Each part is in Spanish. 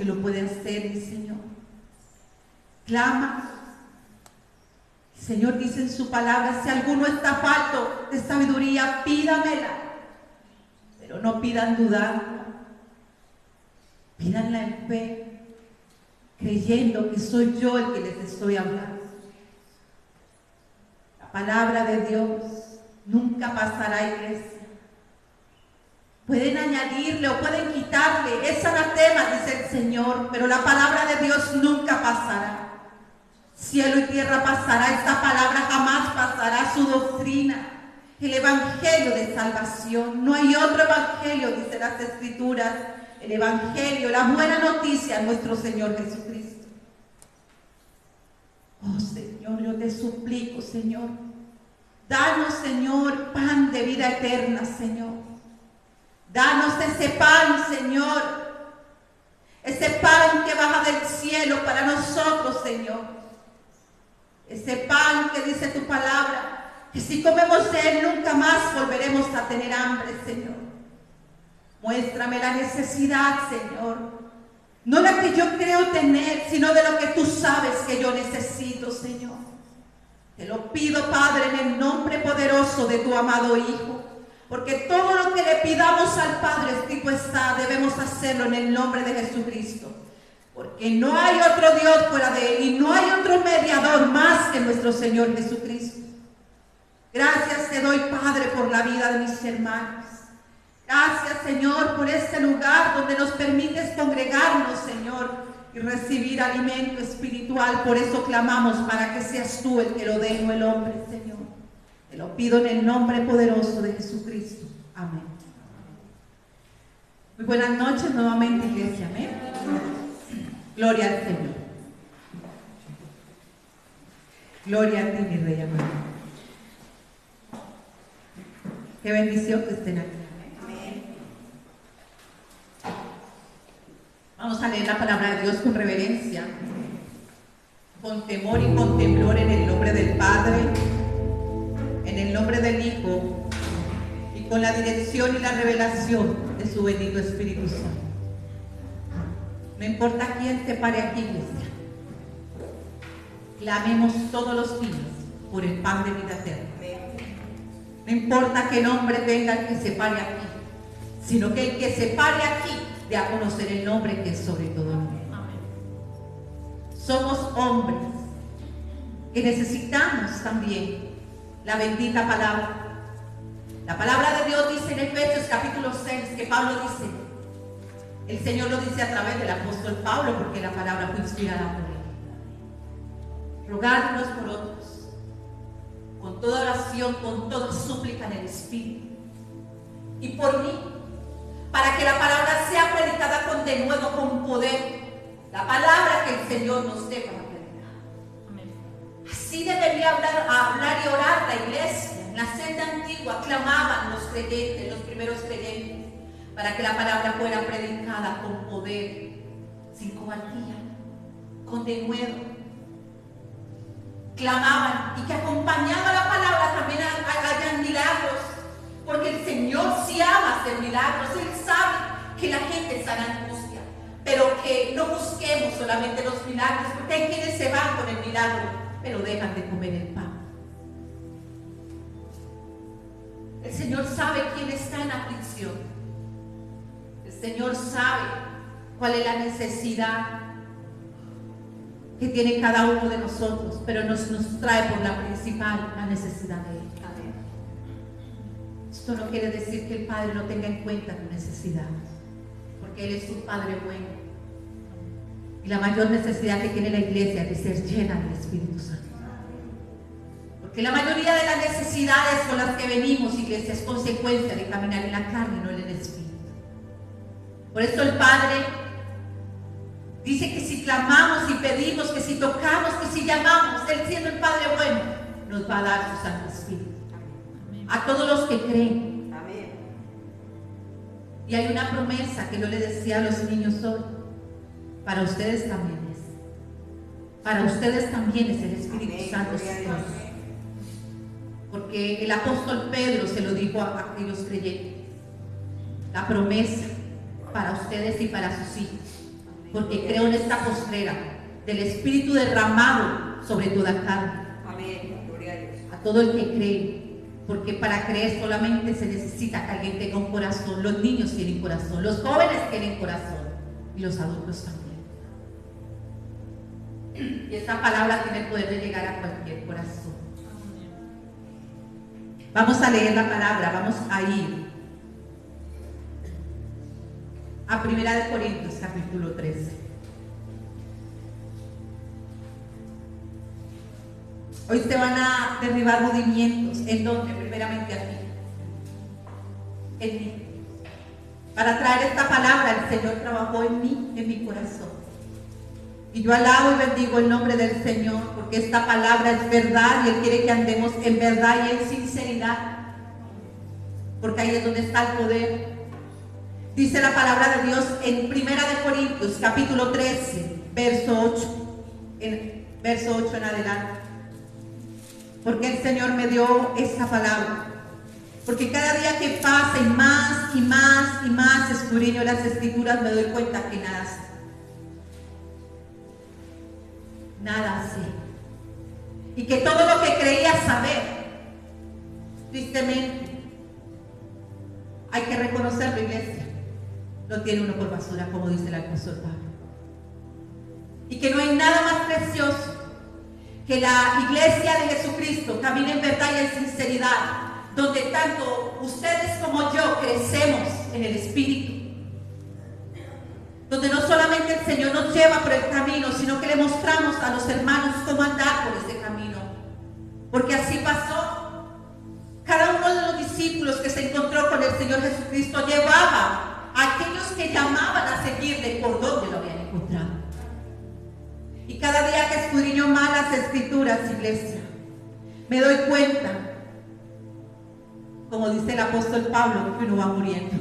que lo puede hacer, mi Señor. Clama. El Señor dice en su palabra, si alguno está falto de sabiduría, pídamela. Pero no pidan dudando. Pídanla en fe, creyendo que soy yo el que les estoy hablando. La palabra de Dios nunca pasará, iglesia. Pueden añadirle o pueden quitarle, es anatema, dice el Señor, pero la palabra de Dios nunca pasará. Cielo y tierra pasará, esta palabra jamás pasará, su doctrina, el evangelio de salvación. No hay otro evangelio, dice las Escrituras, el evangelio, la buena noticia de nuestro Señor Jesucristo. Oh Señor, yo te suplico, Señor, danos, Señor, pan de vida eterna, Señor. Danos ese pan, Señor, ese pan que baja del cielo para nosotros, Señor. Ese pan que dice tu palabra, que si comemos de él nunca más volveremos a tener hambre, Señor. Muéstrame la necesidad, Señor. No la que yo creo tener, sino de lo que tú sabes que yo necesito, Señor. Te lo pido, Padre, en el nombre poderoso de tu amado Hijo. Porque todo lo que le pidamos al Padre escrito está, debemos hacerlo en el nombre de Jesucristo. Porque no hay otro Dios fuera de Él y no hay otro mediador más que nuestro Señor Jesucristo. Gracias te doy, Padre, por la vida de mis hermanos. Gracias, Señor, por este lugar donde nos permites congregarnos, Señor, y recibir alimento espiritual. Por eso clamamos para que seas tú el que lo dé, no el hombre, Señor. Te lo pido en el nombre poderoso de Jesucristo. Amén. Muy buenas noches nuevamente, iglesia. Amén. Gloria al Señor. Gloria a ti, mi Rey amado. Qué bendición que estén aquí. Amén. Vamos a leer la palabra de Dios con reverencia, con temor y con temblor, en el nombre del Padre, en el nombre del Hijo, y con la dirección y la revelación de su bendito Espíritu Santo. No importa quién se pare aquí, iglesia. Clamemos todos los días por el pan de vida eterna. No importa qué nombre tenga el que se pare aquí, sino que el que se pare aquí dé a conocer el nombre que es sobre todo nombre. Somos hombres que necesitamos también la bendita palabra. La palabra de Dios dice en Efesios capítulo 6, que Pablo dice, el Señor lo dice a través del apóstol Pablo, porque la palabra fue inspirada por él. Rogad unos por otros, con toda oración, con toda súplica en el Espíritu, y por mí, para que la palabra sea predicada con denuedo, con poder, la palabra que el Señor nos dé para predicar. Amén. Así debería hablar y orar la iglesia. En la senda antigua clamaban los creyentes, los primeros creyentes, para que la palabra fuera predicada con poder, sin cobardía, con denuedo. Clamaban, y que acompañado a la palabra también hayan milagros, porque el Señor sí ama hacer milagros. Él sabe que la gente está en angustia, pero que no busquemos solamente los milagros, porque hay quienes se van con el milagro, pero dejan de comer el pan. El Señor sabe quién está en aflicción. El Señor sabe cuál es la necesidad que tiene cada uno de nosotros, pero nos trae por la principal la necesidad de Él. Esto no quiere decir que el Padre no tenga en cuenta tu necesidad, porque Él es un Padre bueno. Y la mayor necesidad que tiene la iglesia es de ser llena del Espíritu Santo. Porque la mayoría de las necesidades con las que venimos, iglesia, es consecuencia de caminar en la carne y no en el Espíritu. Por eso el Padre dice que si clamamos y pedimos, que si tocamos, que si llamamos, Él siendo el Padre bueno, nos va a dar su Santo Espíritu. Amén. A todos los que creen. Amén. Y hay una promesa que yo le decía a los niños hoy. Para ustedes también es. Para ustedes también es el Espíritu Amén. Santo. Porque el apóstol Pedro se lo dijo a aquellos creyentes. La promesa para ustedes y para sus hijos. porque creo en esta postrera del Espíritu derramado sobre toda carne. Amén. Gloria a Dios. A todo el que cree, porque para creer solamente se necesita que alguien tenga un corazón. Los niños tienen corazón, los jóvenes tienen corazón y los adultos también. Y esta palabra tiene el poder de llegar a cualquier corazón. Vamos a leer la palabra, vamos a ir a 1 Corintios capítulo 13. Hoy se van a derribar movimientos. ¿En dónde? Primeramente aquí. En mí. Para traer esta palabra, el Señor trabajó en mí, en mi corazón. Y yo alabo y bendigo el nombre del Señor, porque esta palabra es verdad y Él quiere que andemos en verdad y en sinceridad. Porque ahí es donde está el poder. Dice la palabra de Dios en 1 Corintios, capítulo 13, verso 8. Verso 8 en adelante. Porque el Señor me dio esta palabra. Porque cada día que pasa y más y más y más escudriño las Escrituras, me doy cuenta que nada sé. Nada sé. Y que todo lo que creía saber, tristemente, hay que reconocerlo, iglesia, lo tiene uno por basura, como dice el apóstol Pablo. Y que no hay nada más precioso que la iglesia de Jesucristo camine en verdad y en sinceridad, donde tanto ustedes como yo crecemos en el Espíritu, donde no solamente el Señor nos lleva por el camino, sino que le mostramos a los hermanos cómo andar por ese camino, porque así pasó. Cada uno de los discípulos que se encontró con el Señor Jesucristo llevaba a aquellos que llamaban a seguirle por donde lo habían encontrado. Y cada día que escudriño más las Escrituras, iglesia, me doy cuenta, como dice el apóstol Pablo, que uno va muriendo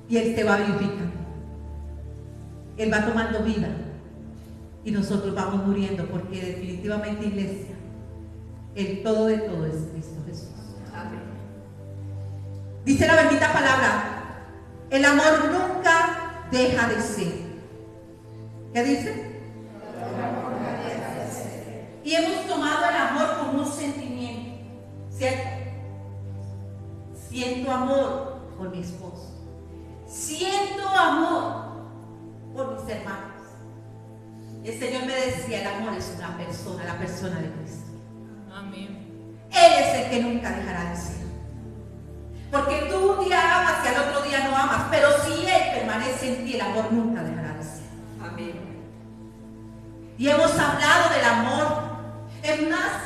y Él se va vivificando. Él va tomando vida y nosotros vamos muriendo, porque definitivamente, iglesia, el todo de todo es Cristo Jesús. Amén. Dice la bendita palabra, el amor nunca deja de ser. ¿Qué dice? Y hemos tomado el amor como un sentimiento, ¿cierto? Siento amor por mi esposo, siento amor por mis hermanos. Y el Señor me decía, el amor es una persona, la persona de Cristo. Amén. Él es el que nunca dejará de ser. Porque tú un día amas y al otro día no amas, pero si Él permanece en ti, el amor nunca dejará de ser. Amén. Y hemos hablado del amor. Es más,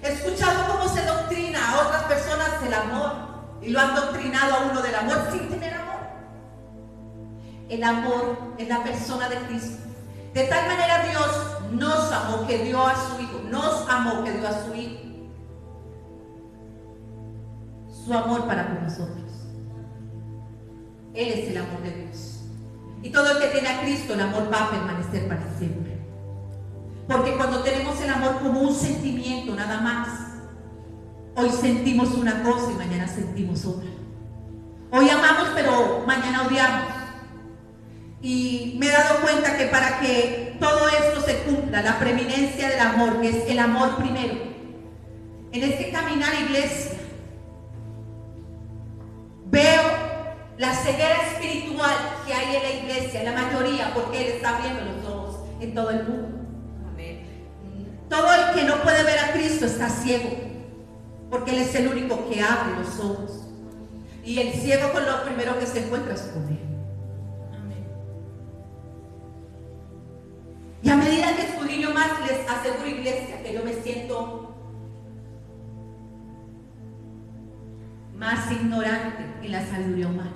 he escuchado cómo se doctrina a otras personas el amor y lo han doctrinado a uno del amor sin tener amor. El amor es la persona de Cristo. De tal manera Dios nos amó que dio a su Hijo. Nos amó que dio a su Hijo. Su amor para con nosotros. Él es el amor de Dios. Y todo el que tiene a Cristo, el amor va a permanecer para siempre. Porque cuando tenemos el amor como un sentimiento nada más, hoy sentimos una cosa y mañana sentimos otra. Hoy amamos pero mañana odiamos. Y me he dado cuenta que para que todo esto se cumpla, la preeminencia del amor, que es el amor primero, en este caminar, iglesia, veo la ceguera espiritual que hay en la iglesia, en la mayoría, porque Él está abriendo los ojos en todo el mundo. Amén. Todo el que no puede ver a Cristo está ciego, porque Él es el único que abre los ojos. Y el ciego con lo primero que se encuentra es con Él. Y a medida que escudriño más, les aseguro, iglesia, que yo me siento más ignorante en la sabiduría humana.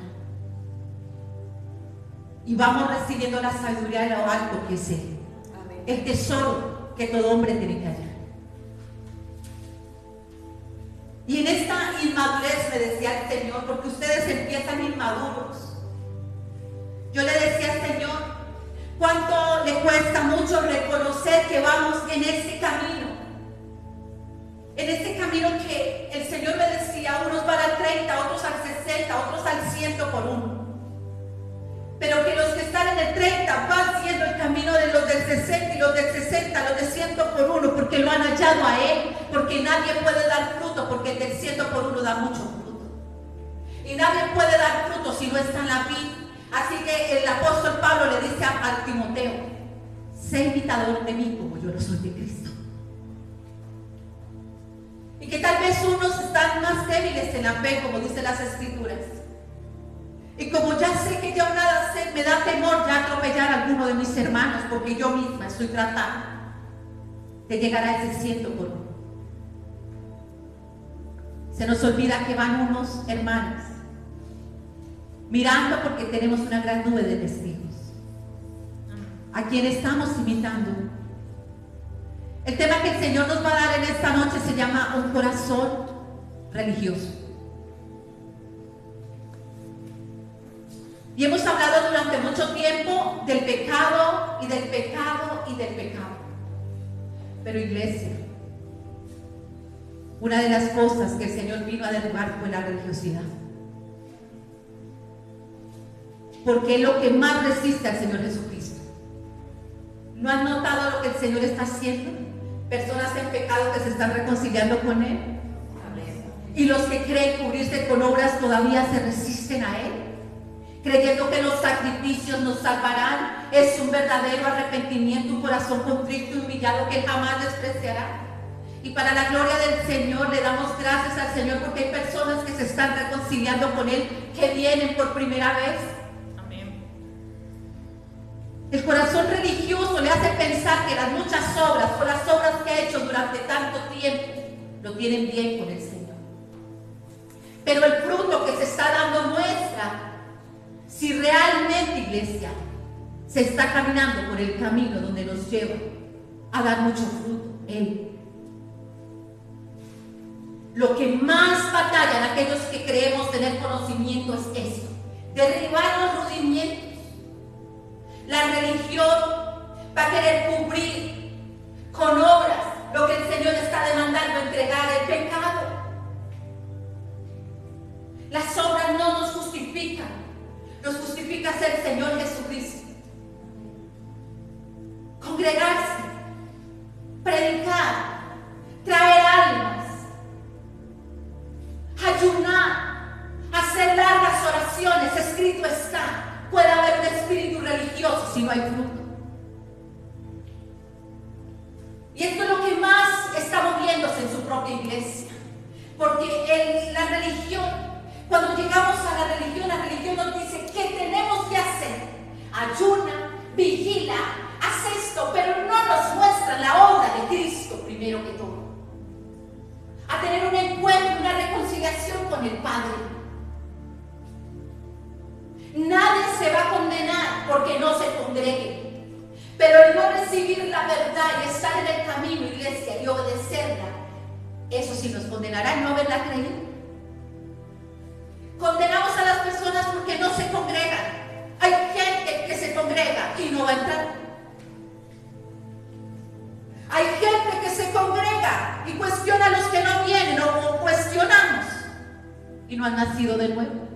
Y vamos recibiendo la sabiduría de lo alto, que es Él. Amén. El tesoro que todo hombre tiene que hallar. Y en esta inmadurez me decía el Señor, porque ustedes empiezan inmaduros. Yo le decía al Señor, ¿cuánto le cuesta mucho reconocer que vamos en este camino? En este camino que el Señor me decía, unos van al 30, otros al 60, otros al 100 por uno. pero que los que están en el 30 van siguiendo el camino de los del 60 y los del 60, los de 100 por uno, porque lo han hallado a Él, porque nadie puede dar fruto, porque el del 100 por uno da mucho fruto. Y nadie puede dar fruto si no está en la vid. Así que el apóstol Pablo le dice a Timoteo: sé imitador de mí como yo lo soy de Cristo. Y que tal vez unos están más débiles en la fe, como dicen las Escrituras. Y como ya sé que yo nada sé, me da temor ya atropellar a alguno de mis hermanos, porque yo misma estoy tratando de llegar a ese 100 por uno. Se nos olvida que van unos hermanos mirando, porque tenemos una gran nube de testigos a quien estamos imitando. El tema que el Señor nos va a dar en esta noche se llama un corazón religioso. Y hemos hablado durante mucho tiempo del pecado y del pecado y del pecado. Pero iglesia, una de las cosas que el Señor vino a derribar fue la religiosidad. Porque es lo que más resiste al Señor Jesucristo. ¿No han notado lo que el Señor está haciendo? Personas en pecado que se están reconciliando con Él. Y los que creen cubrirse con obras todavía se resisten a Él, creyendo que los sacrificios nos salvarán. Es un verdadero arrepentimiento, un corazón contrito y humillado que Él jamás despreciará. Y para la gloria del Señor le damos gracias al Señor, porque hay personas que se están reconciliando con Él, que vienen por primera vez. El corazón religioso le hace pensar que las muchas obras o las obras que ha hecho durante tanto tiempo lo tienen bien con el Señor. Pero el fruto que se está dando muestra si realmente, iglesia, se está caminando por el camino donde nos lleva a dar mucho fruto Él. Lo que más batallan aquellos que creemos tener conocimiento es esto: derribar los rudimientos. La religión va a querer cubrir con obras lo que el Señor está demandando entregar, el pecado. Las obras no nos justifican, nos justifica ser el Señor Jesucristo. Congregarse, predicar, traer almas, ayunar, hacer largas oraciones. Escrito está: puede haber un espíritu religioso si no hay fruto. Y esto es lo que más está moviéndose en su propia iglesia. Porque la religión, cuando llegamos a la religión nos dice qué tenemos que hacer. Ayuna, vigila, haz esto, pero no nos muestra la obra de Cristo primero que todo. A tener un encuentro, una reconciliación con el Padre. Nadie se va a condenar porque no se congregue, pero el no recibir la verdad y estar en el camino, iglesia, y obedecerla, eso sí nos condenará en no haberla creído. Condenamos a las personas porque no se congregan. Hay gente que se congrega y no va a entrar. Hay gente que se congrega y cuestiona a los que no vienen, o cuestionamos, y no han nacido de nuevo.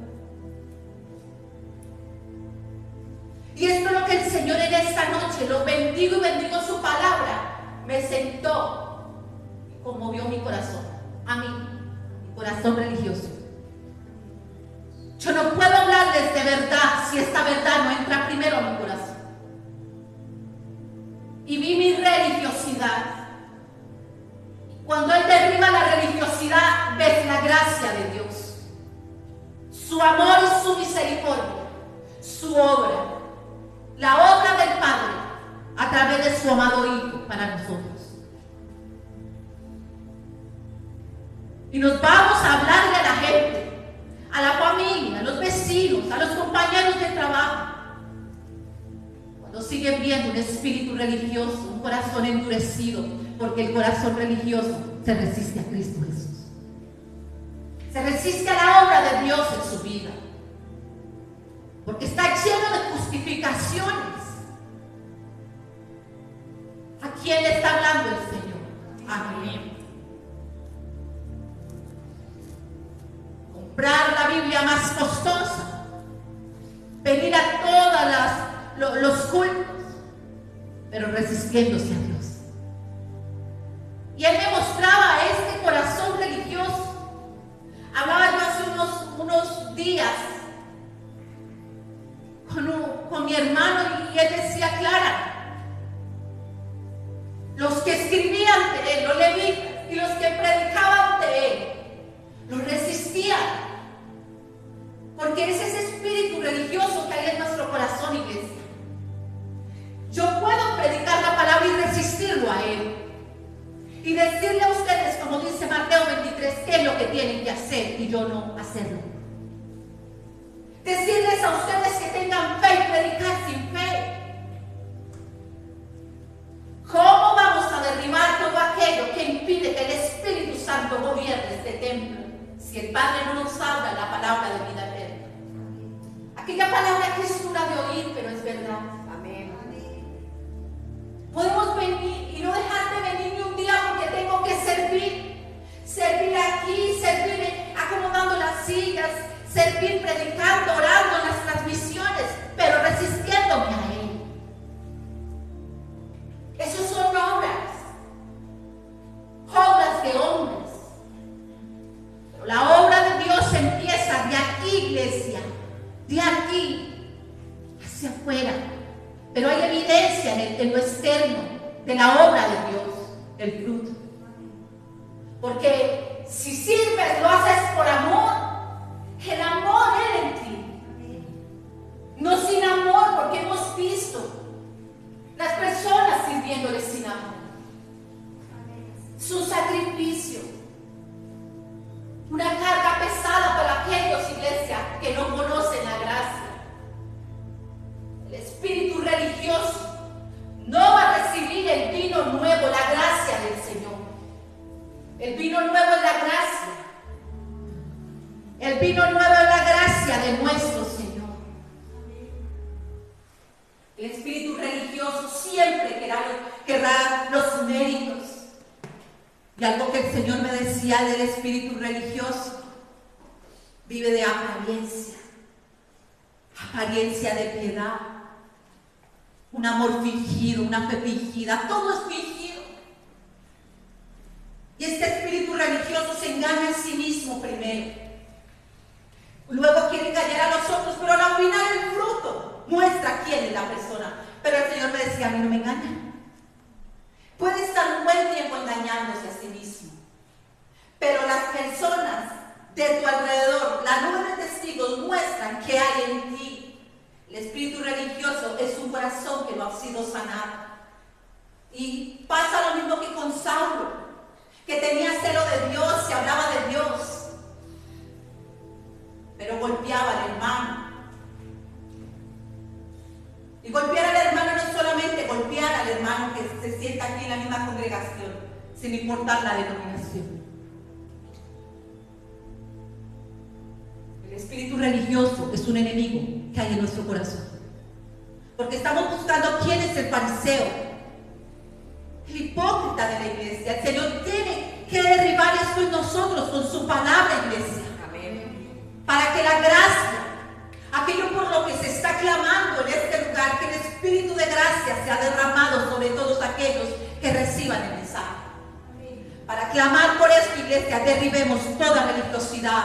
Y esto es lo que el Señor en esta noche, lo bendigo y bendigo su palabra, me sentó y conmovió mi corazón, a mí, mi corazón religioso. Yo no puedo hablarles de verdad si esta verdad no entra primero a mi corazón. Y vi mi religiosidad. Cuando Él derriba la religiosidad, ves la gracia de Dios, su amor y su misericordia, su obra. La obra del Padre a través de su amado Hijo para nosotros. Y nos vamos a hablarle a la gente, a la familia, a los vecinos, a los compañeros de trabajo. Cuando siguen viendo un espíritu religioso, un corazón endurecido, porque el corazón religioso se resiste a Cristo Jesús. Se resiste a la obra de Dios en su vida. Porque está lleno de justificaciones. ¿A quién le está hablando el Señor? A mí. Comprar la Biblia más costosa, venir a todas los cultos, pero resistiéndose a Dios. Y Él me mostraba este corazón religioso. Hablaba yo hace unos días con mi hermano y él decía: Clara, los que escribían de Él, los levitas, y los que predicaban de Él, los resistían. Porque es ese espíritu religioso que hay en nuestro corazón, iglesia. Yo puedo predicar la palabra y resistirlo a Él. Y decirle a ustedes, como dice Mateo 23, qué es lo que tienen que hacer y yo no hacerlo. Decirles a ustedes que tengan fe y predicar sin fe. ¿Cómo vamos a derribar todo aquello que impide que el Espíritu Santo gobierne este templo si el Padre no nos habla la palabra de vida eterna? Aquella palabra que es dura de oír, pero es verdad. Amén. Podemos venir y no dejar de venir ni un día porque tengo que servir aquí, servir acomodando las sillas, servir predicando, orando en las transmisiones, pero resistiéndome a Él. Esas son obras de hombres. Pero la obra de Dios empieza de aquí, iglesia, de aquí hacia afuera. Pero hay evidencia en lo externo de la obra de Dios, el fruto. Porque si sirves, lo haces por amor. El amor era en ti. No sin amor, porque hemos visto las personas sirviéndoles sin amor. Su sacrificio. Una carga pesada para aquellos, iglesia, que no conocen la gracia. El espíritu religioso no va a recibir el vino nuevo, la gracia del Señor. El vino nuevo es la gracia. El vino nuevo es la gracia de nuestro Señor. El espíritu religioso siempre querrá los méritos. Y algo que el Señor me decía del espíritu religioso: vive de apariencia de piedad, un amor fingido, una fe fingida, todo es fingido. Y este espíritu religioso se engaña en sí mismo primero, luego quiere engañar a los otros, pero al final el fruto muestra quién es la persona. Pero el Señor me decía: a mí no me engañan. Puede estar un buen tiempo engañándose a sí mismo, pero las personas de tu alrededor, la nube de testigos, muestran que hay en ti. El espíritu religioso es un corazón que no ha sido sanado. Y pasa lo mismo que con Saulo, que tenía celo de Dios y hablaba de Dios, pero golpeaba al hermano. Y golpear al hermano no es solamente golpear al hermano que se sienta aquí en la misma congregación, sin importar la denominación. El espíritu religioso es un enemigo que hay en nuestro corazón, porque estamos buscando quién es el fariseo, el hipócrita de la iglesia. El Señor tiene que derribar esto en nosotros con su palabra, iglesia. Amén. Para que la gracia, aquello por lo que se está clamando en este lugar, que el espíritu de gracia sea derramado sobre todos aquellos que reciban el mensaje. Amén. Para clamar por esto, iglesia, derribemos toda religiosidad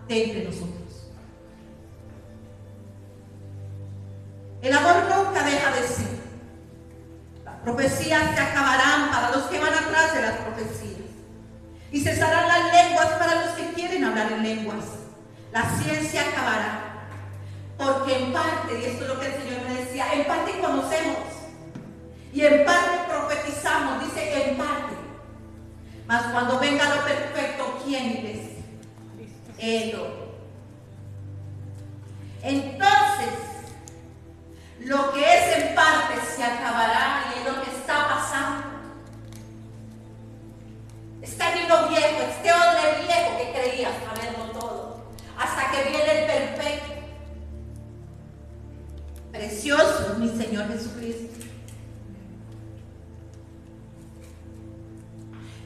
de entre nosotros. El amor nunca deja de ser. Las profecías se acabarán para los que van atrás de las profecías, y cesarán las lenguas para los que quieren hablar en lenguas. La ciencia acabará, porque en parte, y esto es lo que el Señor me decía, en parte conocemos y en parte profetizamos. Dice que en parte, mas cuando venga lo perfecto, ¿quién es? Él. Entonces, lo que es en parte se acabará, y es lo que está pasando. Este vino viejo, este odre viejo que creías saberlo todo, hasta que viene el perfecto. Precioso es mi Señor Jesucristo.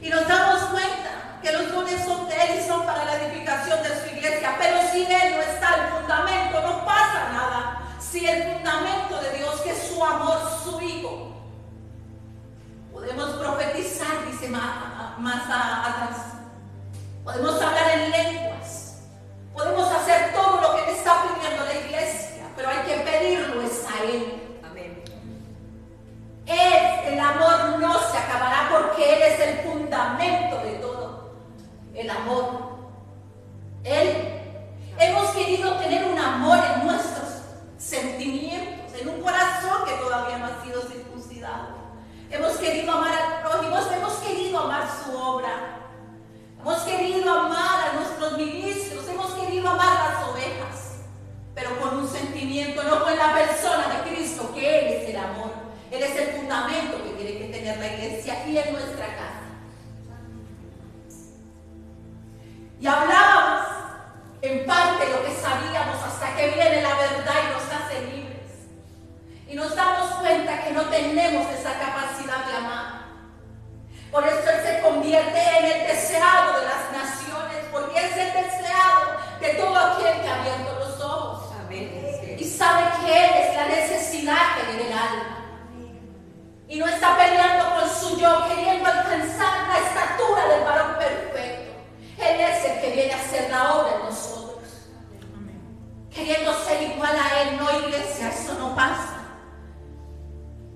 Y nos damos cuenta que los dones son de Él y son para la edificación de su iglesia, pero si Él no está el fundamento, no pasa nada. Si el fundamento de Dios, su amor, su Hijo. Podemos profetizar, dice más atrás. Podemos hablar en lenguas. Podemos hacer todo lo que le está pidiendo la iglesia, pero hay que pedirlo es a Él. Amén. El amor no se acabará porque Él es el fundamento de todo. El amor. Hemos querido tener un amor en nuestros sentimientos, en un corazón que todavía no ha sido circuncidado. Hemos querido amar al prójimo, hemos querido amar su obra. Hemos querido amar a nuestros ministros, hemos querido amar las ovejas, pero con un sentimiento, no con la persona de Cristo, que Él es el amor. Él es el fundamento que tiene que tener la iglesia y en nuestra casa. Y hablábamos en parte lo que sabíamos hasta que viene la verdad y nos hace libres. Y nos damos cuenta que no tenemos esa capacidad de amar. Por eso Él se convierte en el deseado de las naciones, porque es el deseado de todo aquel que ha abierto los ojos. Amén. Y sabe que Él es la necesidad que tiene el alma. Y no está peleando con su yo, queriendo alcanzar la estatura del varón perfecto. Él es el que viene a hacer la obra en nosotros. Queriendo ser igual a Él, no, iglesia, eso no pasa.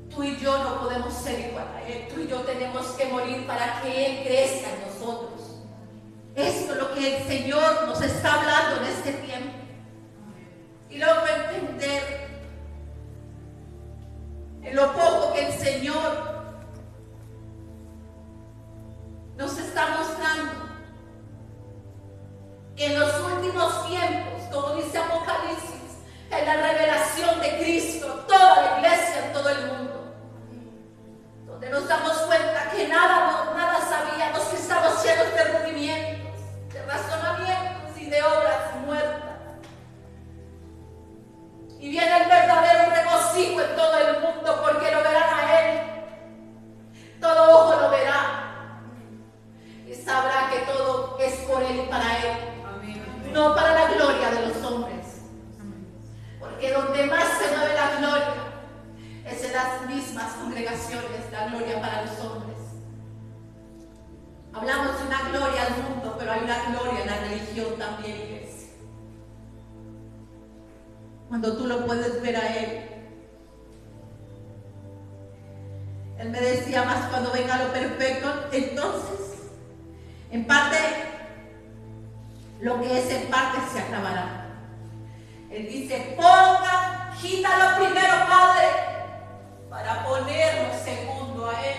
Tú y yo no podemos ser igual a Él. Tú y yo tenemos que morir para que Él crezca en nosotros. Esto es lo que el Señor nos está hablando en este tiempo. Y luego entender en lo poco que el Señor nos está mostrando. Que en los últimos tiempos, como dice Apocalipsis, en la revelación de Cristo, toda la iglesia en todo el mundo, donde nos damos cuenta que nada sabíamos, que estamos llenos de rudimientos, de razonamientos y de obras muertas. Y viene el verdadero regocijo en todo el mundo, porque lo verán a Él. Todo ojo lo verá. Y sabrá que todo es por Él y para Él. No para la gloria de los hombres. Porque donde más se mueve la gloria es en las mismas congregaciones, la gloria para los hombres. Hablamos de una gloria al mundo, pero hay una gloria en la religión también, iglesia. Cuando tú lo puedes ver a Él. Él me decía más cuando venga lo perfecto, entonces, en parte, lo que es en parte se acabará. Él dice, quítalo primero, Padre, para ponerlo segundo a Él.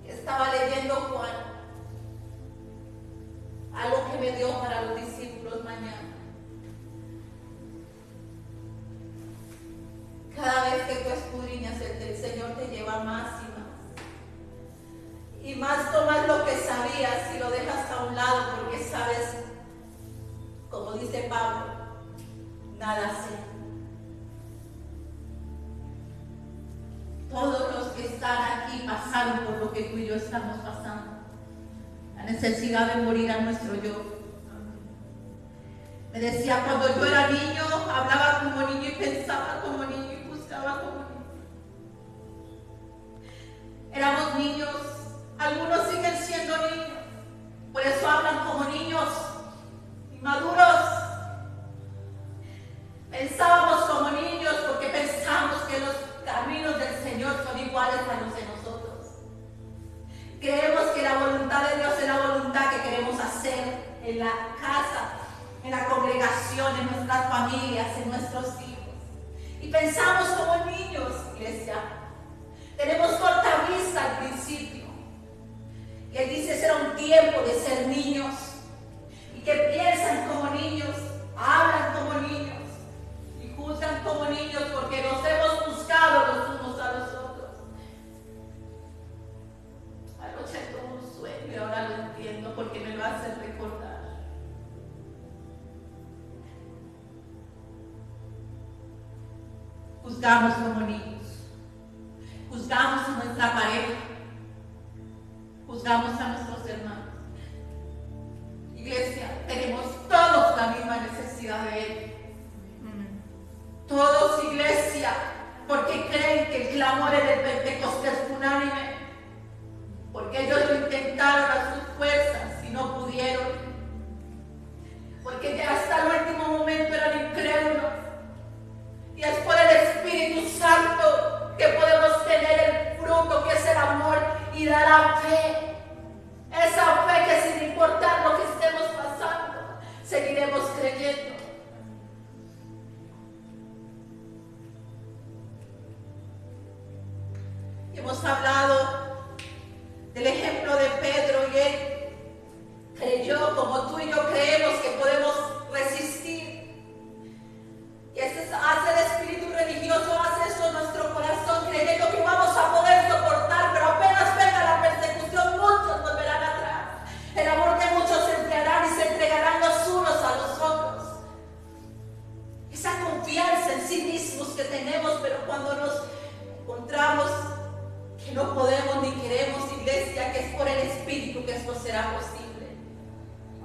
Estaba leyendo Juan, algo que me dio para los discípulos mañana. Cada vez que tú escudriñas, el Señor te lleva más y más. Y más tomas lo que sabías y lo dejas a un lado porque sabes, como dice Pablo, nada sé. Todos los que están aquí pasaron por lo que tú y yo estamos pasando. La necesidad de morir a nuestro yo. Me decía, cuando yo era niño, hablaba como niño y pensaba como niño y buscaba como niño. Éramos niños. Algunos siguen siendo niños, por eso hablan como niños, inmaduros. Pensábamos como niños porque pensamos que los caminos del Señor son iguales a los de nosotros. Creemos que la voluntad de Dios es la voluntad que queremos hacer en la casa, en la congregación, en nuestras familias, en nuestros hijos. Y pensamos como niños, iglesia. Tenemos corta vista al principio. Y Él dice, será un tiempo de ser niños. Y que piensan como niños, hablan como niños y juzgan como niños porque nos hemos buscado los unos a los otros. Anoche tuve un sueño y ahora lo entiendo porque me lo hace recordar. Juzgamos como niños. Juzgamos a nuestra pareja. Juzgamos a nuestros hermanos. Iglesia, tenemos todos la misma necesidad de Él. Todos, iglesia, porque creen que el clamor en el Pentecostés fue unánime, porque ellos lo intentaron a sus fuerzas y no pudieron, porque ya hasta el último momento eran incrédulos, y es por el Espíritu Santo que podemos tener el fruto que es el amor y dar la fe, esa fe que sin importar lo que estemos pasando, seguiremos creyendo. Hemos hablado del ejemplo de Pedro y él creyó como tú y yo creemos que podemos resistir. Y hace el espíritu religioso, hace eso en nuestro corazón, creyendo que vamos a poder soportar, pero apenas venga la persecución, muchos volverán atrás. El amor de muchos se enfriarán y se entregarán los unos a los otros. Esa confianza en sí mismos que tenemos, pero cuando nos encontramos que no podemos ni queremos, iglesia, que es por el Espíritu que esto será posible.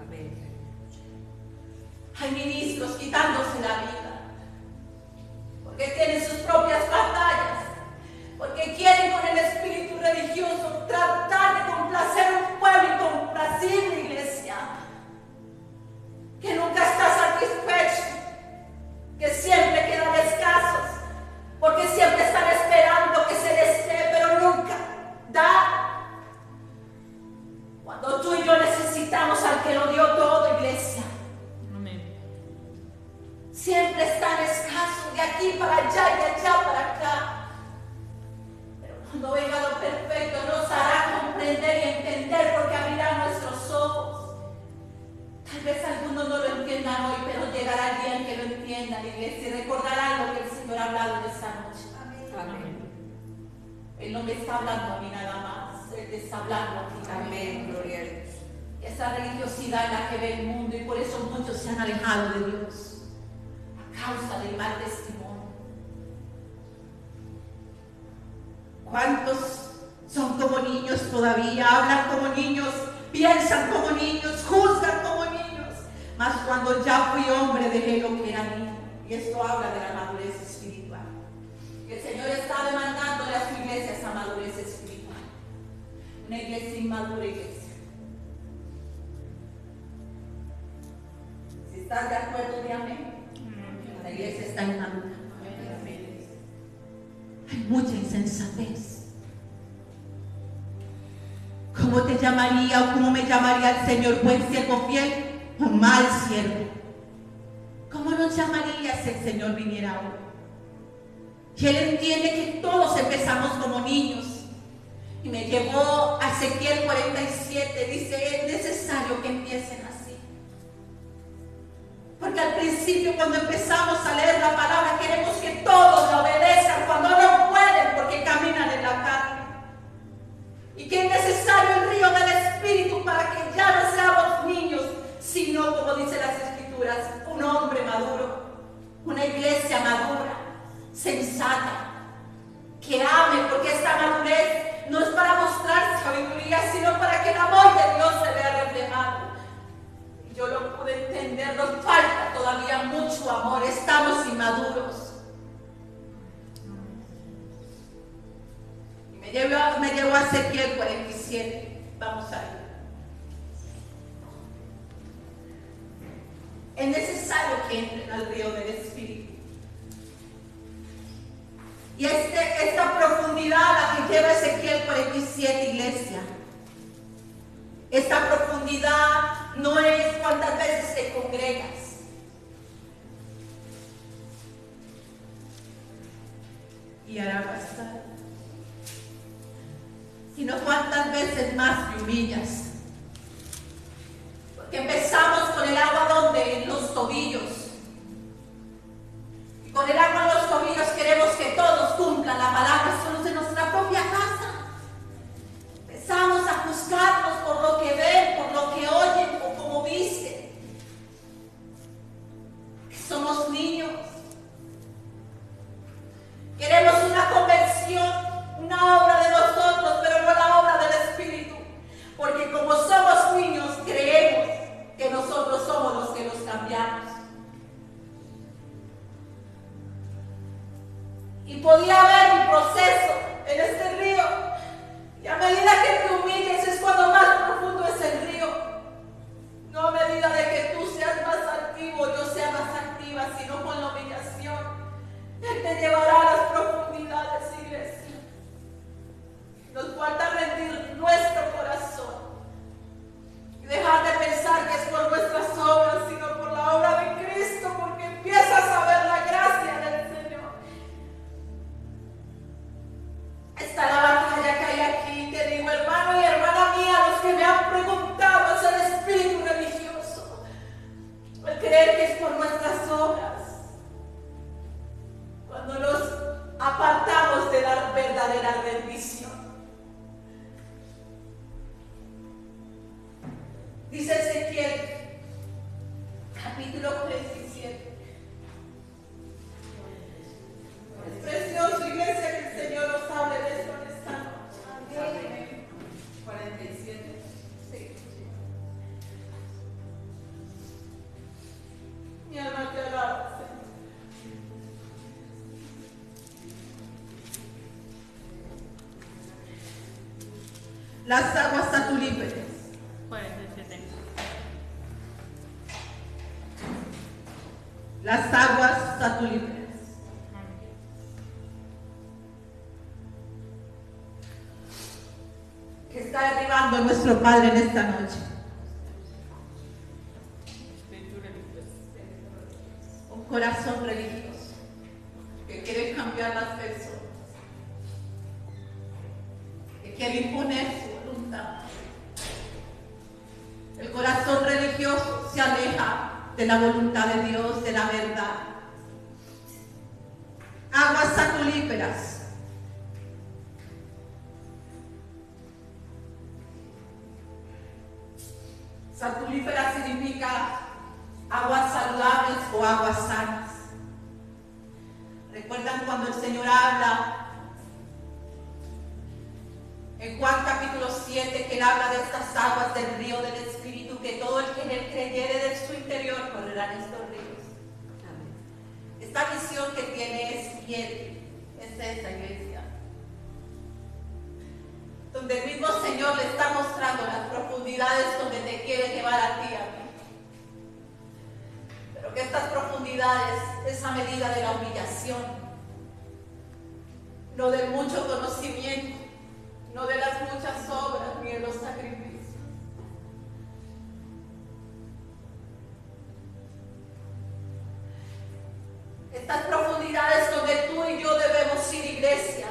Amén. Hay ministros quitándose la vida, porque tienen sus propias batallas, porque quieren con el espíritu religioso tratar de complacer a un pueblo incomplacible, iglesia, que nunca está satisfecho, que siempre quedan escasos, porque siempre están esperando que se les dé, pero nunca da. Cuando tú y yo necesitamos al que lo dio todo, iglesia, amén, siempre están escasos, de aquí para allá y de allá para acá. Pero cuando venga lo perfecto nos hará comprender y entender, porque abrirá nuestros ojos. Tal vez algunos no lo entiendan hoy, pero llegará el día en que lo entiendan, iglesia, y recordarán lo que el Señor ha hablado en esta noche. Amén. Él no me está hablando a mí nada más, Él te está hablando a ti. Amén, gloria a Dios. Esa religiosidad en la que ve el mundo, y por eso muchos se han alejado de Dios a causa del mal testimonio. ¿Cuántos son como niños todavía? Hablan como niños, piensan como niños, juzgan como niños. Mas cuando ya fui hombre dejé lo que era niño. Y esto habla de la madurez espiritual. El Señor está demandándole a su iglesia esa madurez espiritual. Una iglesia inmadura, iglesia. Si estás de acuerdo, di amén. La iglesia está inmadura. Hay mucha insensatez. ¿Cómo te llamaría o cómo me llamaría el Señor? ¿Buen siervo fiel o mal siervo? ¿Cómo nos llamaría si el Señor viniera hoy? Y Él entiende que todos empezamos como niños. Y me llevó a Ezequiel 47, dice, es necesario que empiecen así. Porque al principio, cuando empezamos a leer la palabra, queremos que todos la obedezcan, cuando no pueden porque caminan en la carne. Y que es necesario el río del Espíritu para que ya no seamos niños, sino, como dice las Escrituras, un hombre maduro, una iglesia madura, sensata, que ame, porque esta madurez no es para mostrar sabiduría, sino para que el amor de Dios se vea reflejado. Y yo lo pude entender, nos falta todavía mucho amor, estamos inmaduros. Y me llevó a Ezequiel 47, vamos a ver. Es necesario que entren al río del Espíritu. Y esta profundidad a la que lleva Ezequiel 47, iglesia, esta profundidad no es cuántas veces te congregas, y hará bastar, sino cuántas veces más te humillas. Porque empezamos con el agua donde en los tobillos. Y con el agua en los tobillos queremos que todos cumplan la palabra, solo en nuestra propia casa. Empezamos a juzgarnos por lo que ven, por lo que oyen o como visten. Que somos niños. Queremos una conversión, una obra de nosotros, pero no la obra del Espíritu. Porque como proceso en este río. Y a medida que te humilles es cuando más profundo es el río. No a medida de que tú seas más activo, yo sea más activa, sino con la humillación. Él te llevará a las profundidades, iglesia. Nos falta rendir nuestro corazón y dejar de pensar que es por nuestras obras, sino por la obra de Cristo, porque empiezas a ver la gracia del Señor. Está la batalla que hay aquí, te digo, hermano y hermana mía, los que me han preguntado es el espíritu religioso, el creer que es por nuestras obras, cuando nos apartamos de la verdadera rendición. Dice Ezequiel, capítulo 37. Es precioso, iglesia, que el Señor nos hable de esto en esta noche. Amén. 47. Sí. Mi alma te alaba, Señor. Las aguas satulíferas. 47. Las aguas satulíferas. Que está derribando nuestro Padre en esta noche. Un corazón religioso que quiere cambiar las personas, que quiere imponer su voluntad. El corazón religioso se aleja de la voluntad de Dios, de la verdad. Aguas satulíferas. Satulífera significa aguas saludables o aguas sanas. ¿Recuerdan cuando el Señor habla en Juan capítulo 7, que Él habla de estas aguas del río del Espíritu, que todo el que en Él creyere de su interior correrán estos ríos? Esta visión que tiene es fiel, es esta iglesia, donde el mismo Señor le está mostrando las profundidades donde te quiere llevar a ti, a mí. Pero que estas profundidades es a medida de la humillación, no del mucho conocimiento, no de las muchas obras ni de los sacrificios. Estas profundidades donde tú y yo debemos ir, iglesia,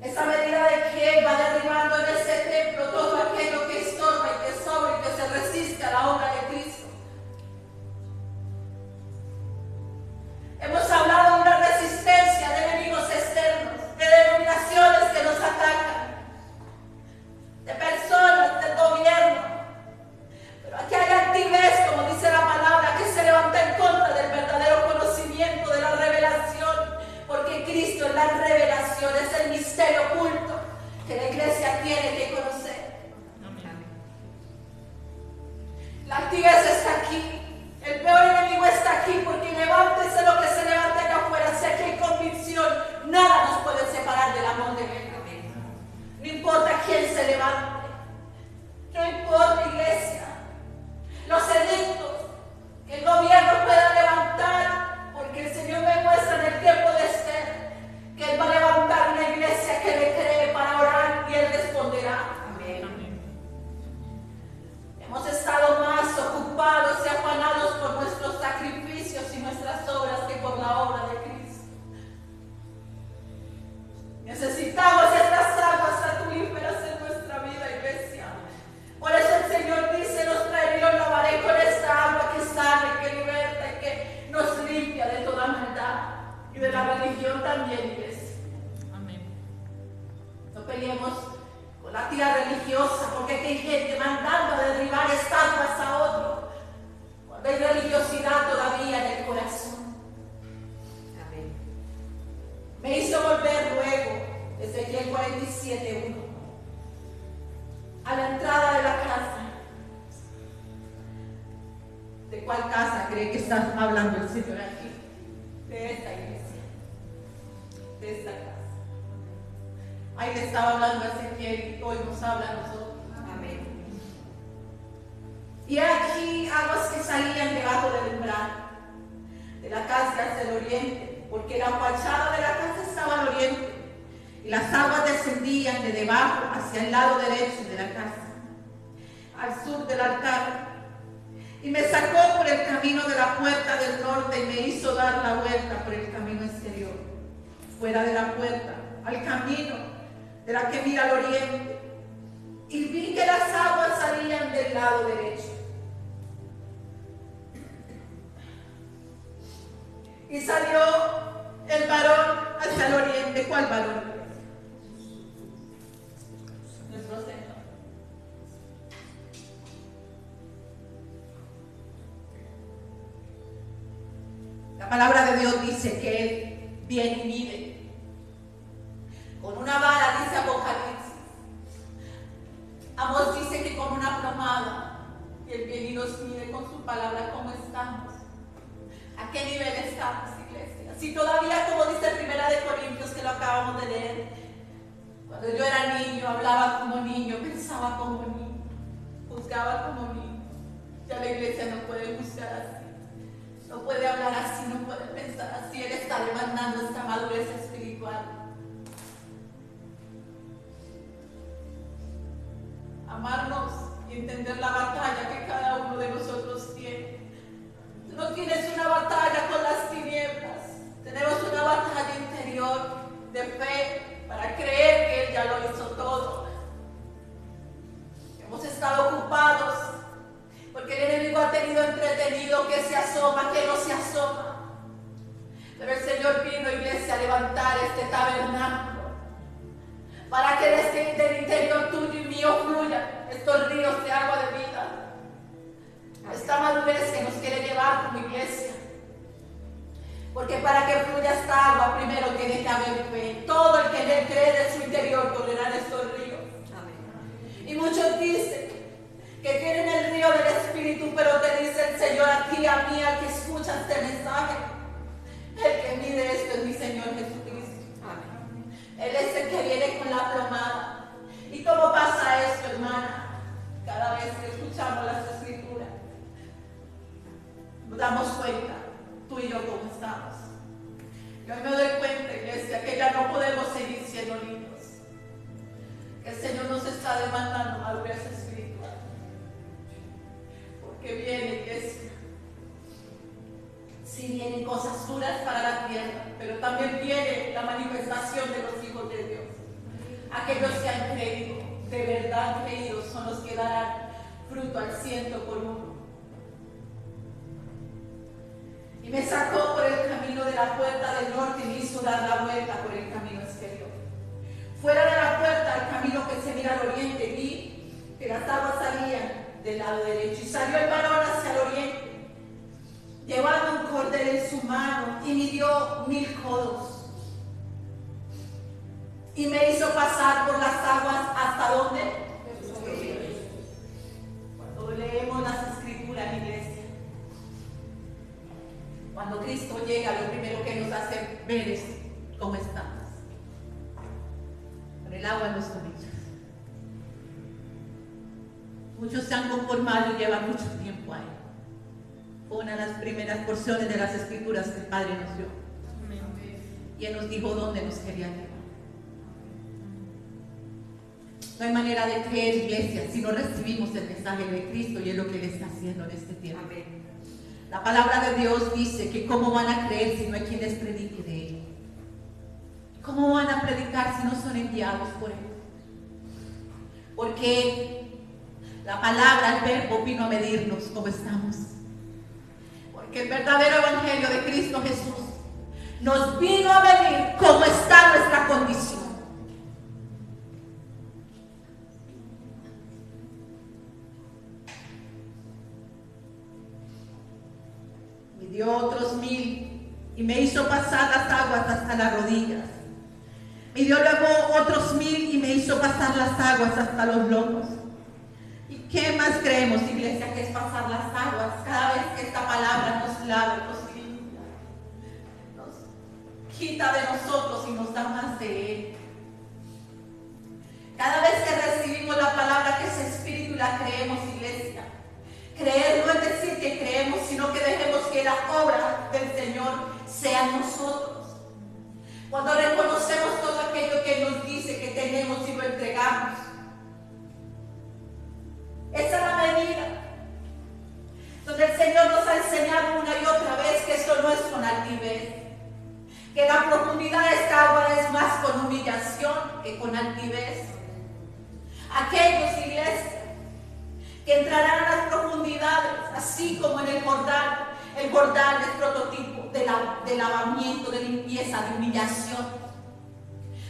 es a medida de que Él va derribando en ese templo todo aquello que estorba y que sobra y que se resiste a la obra de Cristo. Hemos hablado de una resistencia de enemigos externos, de denominaciones que nos atacan, de personas, del gobierno. Pero aquí hay altivez, como dice la palabra, que se levanta en contra del verdadero conocimiento, de la revelación, porque Cristo es la revelación, es el misterio oculto que la iglesia tiene que conocer. La altivez está aquí. El peor enemigo está aquí, porque levántese lo que se levante allá afuera. Sé que hay convicción, nada nos puede separar del amor de Él. No importa quién se levante, no importa, iglesia, los edictos que el gobierno pueda levantar, porque el Señor me muestra en el tiempo de Esther que Él va a levantar una iglesia que le cree para orar y Él responderá. Amén. Hemos estado más ocupados y afanados por nuestros sacrificios y nuestras obras que por la obra de Cristo. Necesitamos estas aguas satulíferas en nuestra vida, iglesia. Por eso el Señor dice, los traeré y los lavaré con esta agua que sale, que liberta y que nos limpia de toda maldad y de la religión también, iglesia. Amén. No peleemos con la tira religiosa, porque hay gente mandando a derribar estatuas a otro, cuando hay religiosidad todavía en el corazón. Amén. Me hizo volver luego, Ezequiel 47:1, a la entrada de la casa. ¿De cuál casa cree que está hablando el Señor aquí? De esta iglesia. de esta casa. Ahí le estaba hablando a Ezequiel y hoy nos habla a nosotros. Amén. Y aquí aguas que salían debajo del umbral de la casa hacia el oriente, porque la fachada de la casa estaba al oriente, y las aguas descendían de debajo hacia el lado derecho de la casa, al sur del altar. Y me sacó por el camino de la puerta del norte y me hizo dar la vuelta por el camino exterior, fuera de la puerta, al camino de la que mira al oriente. Y vi que las aguas salían del lado derecho. Y salió el varón hacia el oriente. ¿Cuál varón? Nuestro Señor. La palabra de Dios dice que Él viene y mide. Con una vara, dice Apocalipsis. Amós dice que con una plomada. Y Él viene y nos mide con su palabra cómo estamos. ¿A qué nivel estamos, iglesia? Si todavía, como dice 1 Corintios, que lo acabamos de leer, cuando yo era niño, hablaba como niño, pensaba como niño, juzgaba como niño. Ya la iglesia no puede juzgar así, no puede hablar así, no puede pensar así. Él está demandando esta madurez espiritual. Amarnos y entender la batalla que cada uno de nosotros tiene. Tú no tienes una batalla con las tinieblas, tenemos una batalla interior de fe para creer que Él ya lo hizo todo. Hemos estado ocupados porque el enemigo ha tenido entretenido que se asoma, que no se asoma. Pero el Señor vino, iglesia, a levantar este tabernáculo para que desde el interior tuyo y mío fluyan estos ríos de agua de vida. Esta madurez que nos quiere llevar como iglesia. Porque para que fluya esta agua, primero tiene que haber fe. Todo el que en Él cree de su interior correrá estos ríos. Amén. Y muchos dicen que tienen el río del Espíritu, pero te dice el Señor a ti, a mí, al que escucha este mensaje, el que mide esto es mi Señor Jesucristo. Amén. Él es el que viene con la plomada. ¿Y cómo pasa esto, hermana? Cada vez que escuchamos las Escrituras, nos damos cuenta, tú y yo, cómo estamos. Yo me doy cuenta, iglesia, que ya no podemos seguir siendo niños. Que el Señor nos está demandando madurez espiritual. Porque viene, iglesia. Sí, vienen cosas duras para la tierra, pero también viene la manifestación de los hijos de Dios. Aquellos que han creído, de verdad han creído, son los que darán fruto al 100%. Y me sacó por el camino de la puerta del norte y me hizo dar la vuelta por el camino exterior. Fuera de la puerta, el camino que se mira al oriente, vi que las aguas salían del lado derecho. Y salió el varón hacia el oriente, llevando un cordel en su mano, y midió 1000 codos. Y me hizo pasar por las aguas hasta donde. Cuando leemos las Escrituras, iglesia, cuando Cristo llega, lo primero que nos hace ver es cómo estamos. Con el agua en los tobillos. Muchos se han conformado y llevan mucho tiempo ahí. Fue una de las primeras porciones de las Escrituras que el Padre nos dio. Y Él nos dijo dónde nos quería llevar. No hay manera de creer, iglesia, si no recibimos el mensaje de Cristo, y es lo que Él está haciendo en este tiempo. Amén. La palabra de Dios dice que cómo van a creer si no hay quien les predique de Él. ¿Cómo van a predicar si no son enviados por Él? Porque la palabra, el verbo, vino a medirnos cómo estamos. Porque el verdadero evangelio de Cristo Jesús nos vino a medir cómo está nuestra condición. Dio otros 1000 y me hizo pasar las aguas hasta las rodillas. Me dio luego otros 1000 y me hizo pasar las aguas hasta los lomos. ¿Y qué más creemos, iglesia, que es pasar las aguas? Cada vez que esta palabra nos lava, nos limpia, nos quita de nosotros y nos da más de Él. Cada vez que recibimos la palabra, que es espíritu, y la creemos, iglesia. Creer no es decir que creemos, sino que dejemos que la obra del Señor sea en nosotros. Cuando reconocemos todo aquello que nos dice que tenemos y lo entregamos. Esa es la medida donde el Señor nos ha enseñado una y otra vez que esto no es con altivez, que la profundidad de esta agua es más con humillación que con altivez. Aquellos, iglesia, que entrarán a las profundidades, así como en el Jordán. El Jordán es prototipo de lavamiento, de limpieza, de humillación.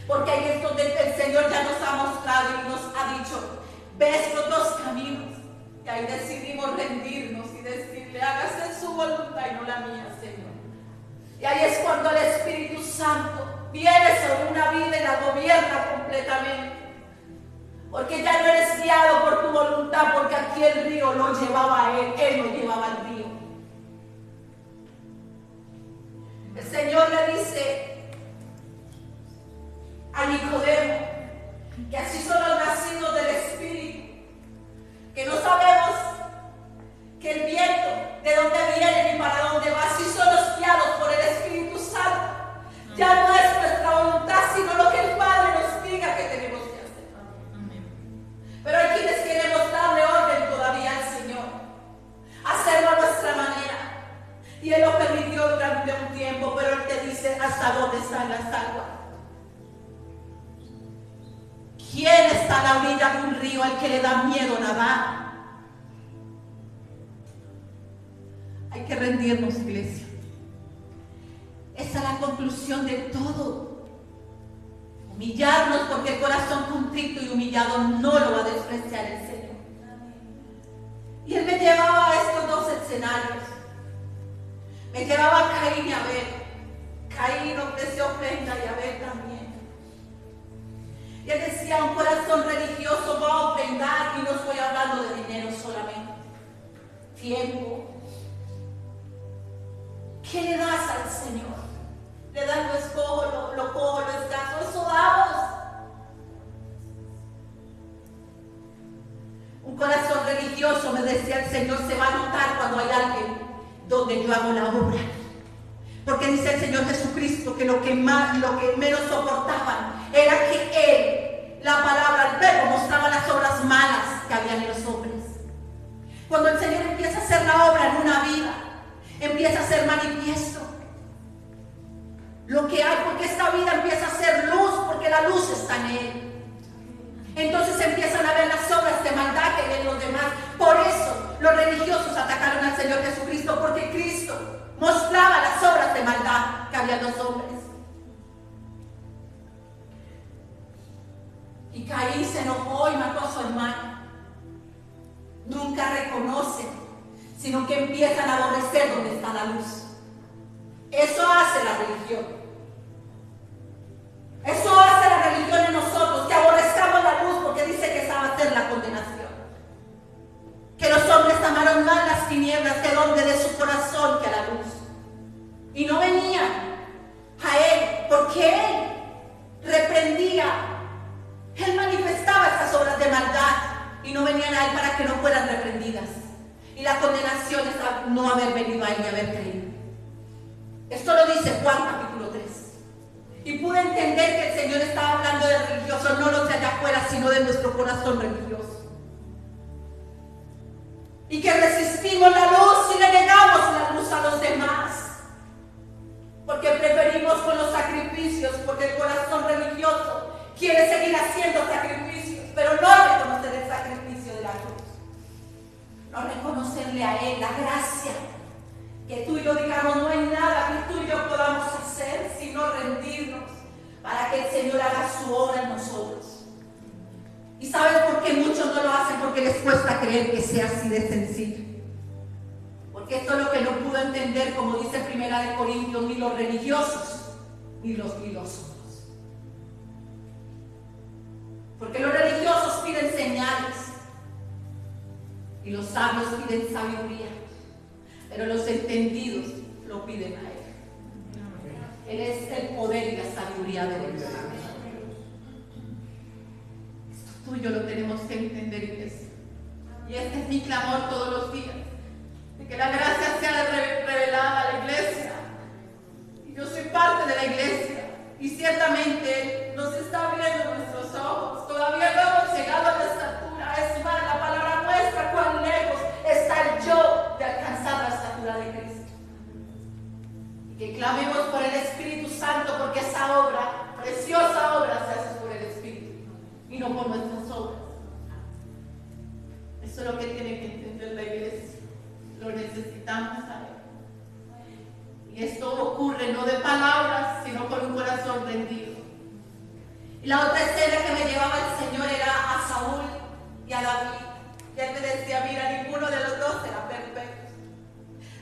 Porque ahí es donde el Señor ya nos ha mostrado y nos ha dicho: ves los dos caminos. Y ahí decidimos rendirnos y decirle: hágase su voluntad y no la mía, Señor. Y ahí es cuando el Espíritu Santo viene sobre una vida y la gobierna completamente. Porque ya no eres guiado por tu voluntad, porque aquí el río lo llevaba a Él lo llevaba al río. El Señor le dice a Nicodemo que así son los nacidos del Espíritu, que no sabemos que el viento de dónde viene ni para dónde va, así son los guiados por el Espíritu Santo. Ya no es nuestra voluntad, sino lo que el Padre nos diga que tenemos que hacer. Pero hay quienes queremos darle orden todavía al Señor, hacerlo a nuestra manera. Y Él lo permitió durante un tiempo, pero Él te dice: ¿hasta dónde están las aguas? ¿Quién está a la orilla de un río al que le da miedo nadar? Hay que rendirnos, iglesia. Esa es la conclusión de todo. Humillarnos, porque el corazón contrito y humillado no lo va a despreciar el Señor. Y Él me llevaba a estos dos escenarios. Me llevaba a Caín y Abel. Caín ofreció ofrenda y Abel también. Y Él decía: un corazón religioso va a ofrendar, y no estoy hablando de dinero solamente. Tiempo. ¿Qué le das al Señor? Le das lo escojo, lo cojo, lo escaso, eso damos. Un corazón religioso, me decía el Señor, se va a notar cuando hay alguien donde yo hago la obra. Porque dice el Señor Jesucristo que lo que menos soportaban era que Él, la palabra, el verbo, mostraba las obras malas que habían en los hombres. Cuando el Señor empieza a hacer la obra en una vida, empieza a ser manifiesto lo que hay, porque esta vida empieza a ser luz, porque la luz está en Él. Entonces empiezan a ver las obras de maldad que ven los demás. Por eso los religiosos atacaron al Señor Jesucristo, porque Cristo mostraba las obras de maldad que había en los hombres. Y Caín se enojó y mató a su hermano. Nunca reconocen, sino que empiezan a aborrecer donde está la luz. Eso hace la religión. Eso hace la religión en nosotros, que aborrezcamos la luz, porque dice que esa va a ser la condenación. Que los hombres amaron más las tinieblas de donde de su corazón que a la luz. Y no venían a Él, porque Él reprendía, Él manifestaba esas obras de maldad, y no venían a Él para que no fueran reprendidas. Y la condenación es no haber venido a Él y haber creído. Esto lo dice Juan capítulo 3. Y pude entender que el Señor estaba hablando de religiosos, no los de allá afuera, sino de nuestro corazón religioso. Y que resistimos la luz y le negamos la luz a los demás. Porque preferimos con los sacrificios, porque el corazón religioso quiere seguir haciendo sacrificios, pero no reconocer el sacrificio de la cruz. No reconocerle a Él la gracia. Que tú y yo digamos: no hay nada que tú y yo podamos hacer sino rendirnos para que el Señor haga su obra en nosotros. ¿Y sabes por qué muchos no lo hacen? Porque les cuesta creer que sea así de sencillo. Porque esto es lo que no pudo entender, como dice 1 Corintios, ni los religiosos ni los filósofos. Porque los religiosos piden señales y los sabios piden sabiduría. Pero los entendidos lo piden a Él. Él es el poder y la sabiduría de Dios. Esto tuyo lo tenemos que entender, iglesia. Y este es mi clamor todos los días, de que la gracia sea revelada a la iglesia. Y yo soy parte de la iglesia, y ciertamente nos está abriendo nuestros ojos. Todavía no hemos llegado a la estatura. Es más, la palabra muestra cuán lejos está el yo de alcanzar la estatura de Cristo. Y que clamemos por el Espíritu Santo, porque esa obra, preciosa obra, se hace por el Espíritu y no por nuestras obras. Eso es lo que tiene que entender la iglesia. Lo necesitamos saber. Y esto ocurre no de palabras, sino con un corazón rendido. Y la otra escena que me llevaba el Señor era a Saúl y a David. Y él me decía, mira, ninguno de los dos era perfecto.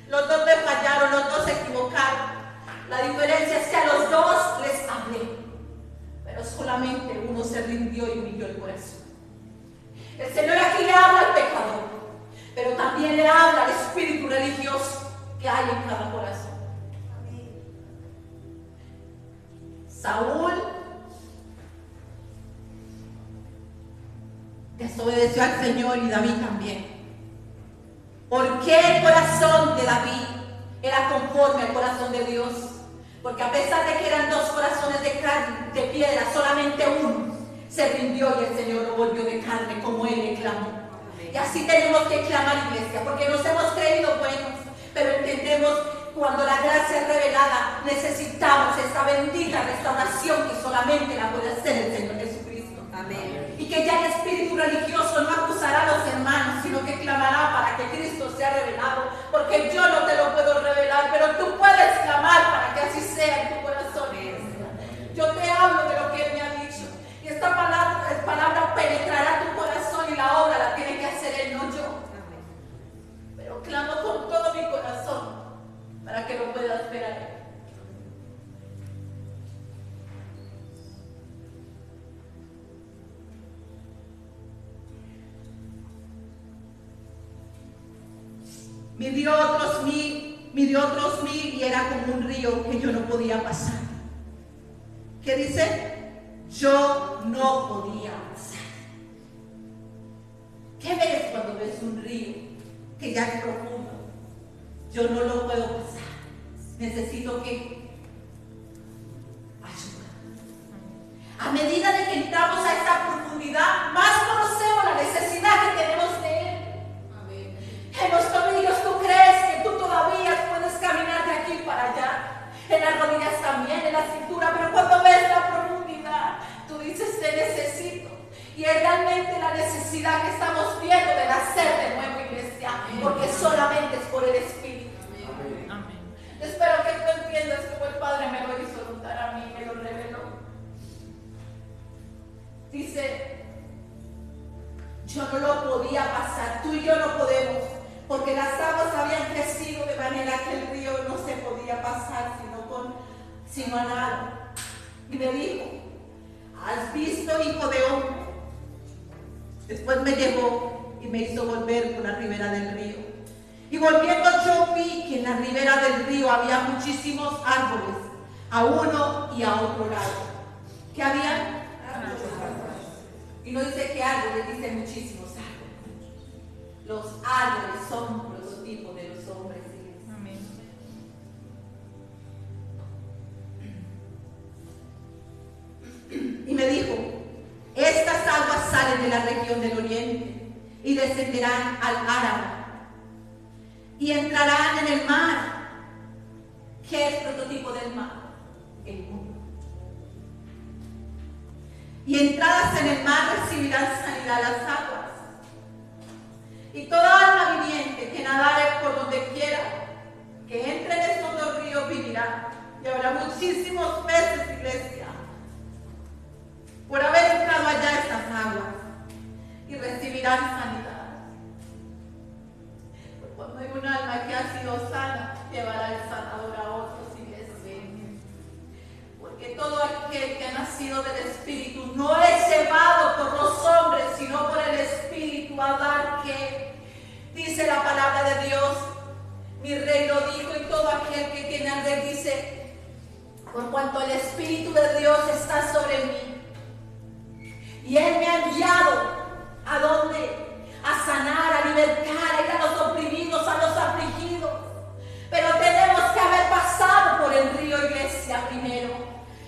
Los dos me fallaron, los dos se equivocaron. La diferencia es que a los dos les hablé, pero solamente uno se rindió y humilló el corazón. El Señor aquí le habla al pecador, pero también le habla al espíritu religioso que hay en cada corazón. Saúl desobedeció al Señor y David también. ¿Por qué el corazón de David era conforme al corazón de Dios? Porque a pesar de que eran dos corazones de carne, de piedra, solamente uno se rindió y el Señor lo volvió de carne como Él le clamó. Y así tenemos que clamar, iglesia, porque nos hemos creído buenos, pero entendemos cuando la gracia es revelada, necesitamos esta bendita restauración que solamente la puede hacer el Señor Jesucristo. Amén. Y que ya el espíritu religioso no acusará a los hermanos, sino que clamará para que Cristo sea revelado, porque yo no te lo puedo revelar, pero tú puedes clamar para que así sea en tu corazón. Yo te hablo de lo que Él me ha dicho, y esta palabra penetrará tu corazón y la obra la tiene que hacer Él, no yo. Pero clamo con todo mi corazón para que lo puedas ver a Él. Midió otros mil y era como un río que yo no podía pasar. ¿Qué dice? Yo no podía pasar. ¿Qué ves cuando ves un río que ya es profundo? Yo no lo puedo pasar. Necesito que ayuda. A medida de que entramos a esta profundidad, más conocemos la necesidad que tenemos de Él. En los tobillos tú crees que tú todavía puedes caminar de aquí para allá, en las rodillas también, en la cintura, pero cuando ves la profundidad, tú dices te necesito. Y es realmente la necesidad que estamos viendo de nacer de nuevo, iglesia, porque solamente es por el Espíritu. Amén. Espero que tú entiendas como el Padre me lo hizo notar a mí, me lo reveló. Dice, yo no lo podía pasar, tú y yo no podemos, porque las aguas habían crecido de manera que el río no se podía pasar sino a nada. Y me dijo, ¿has visto, hijo de hombre? Después me llevó y me hizo volver por la ribera del río. Y volviendo yo vi que en la ribera del río había muchísimos árboles, a uno y a otro lado. ¿Qué había? Árboles. Y no dice qué árboles, dice muchísimos árboles. Los árboles son prototipos de los hombres. Amén. Y me dijo, estas aguas salen de la región del oriente y descenderán al Áramo y entrarán en el mar. ¿Qué es prototipo del mar? El mundo. Y entradas en el mar recibirán sanidad las aguas. Y toda alma viviente que nadare por donde quiera, que entre en estos dos ríos vivirá. Y habrá muchísimos peces, iglesia, por haber entrado allá estas aguas, y recibirán sanidad. Porque cuando hay un alma que ha sido sana, llevará el sanador a otros, iglesia. Porque todo aquel que ha nacido del Espíritu no es llevado por los hombres, sino por el Espíritu a dar que, dice la palabra de Dios, mi rey lo dijo, y todo aquel que tiene al rey dice, por cuanto el Espíritu de Dios está sobre mí. Y Él me ha enviado, ¿a dónde? A sanar, a libertar, a ir a los oprimidos, a los afligidos. Pero tenemos que haber pasado por el río, iglesia, primero.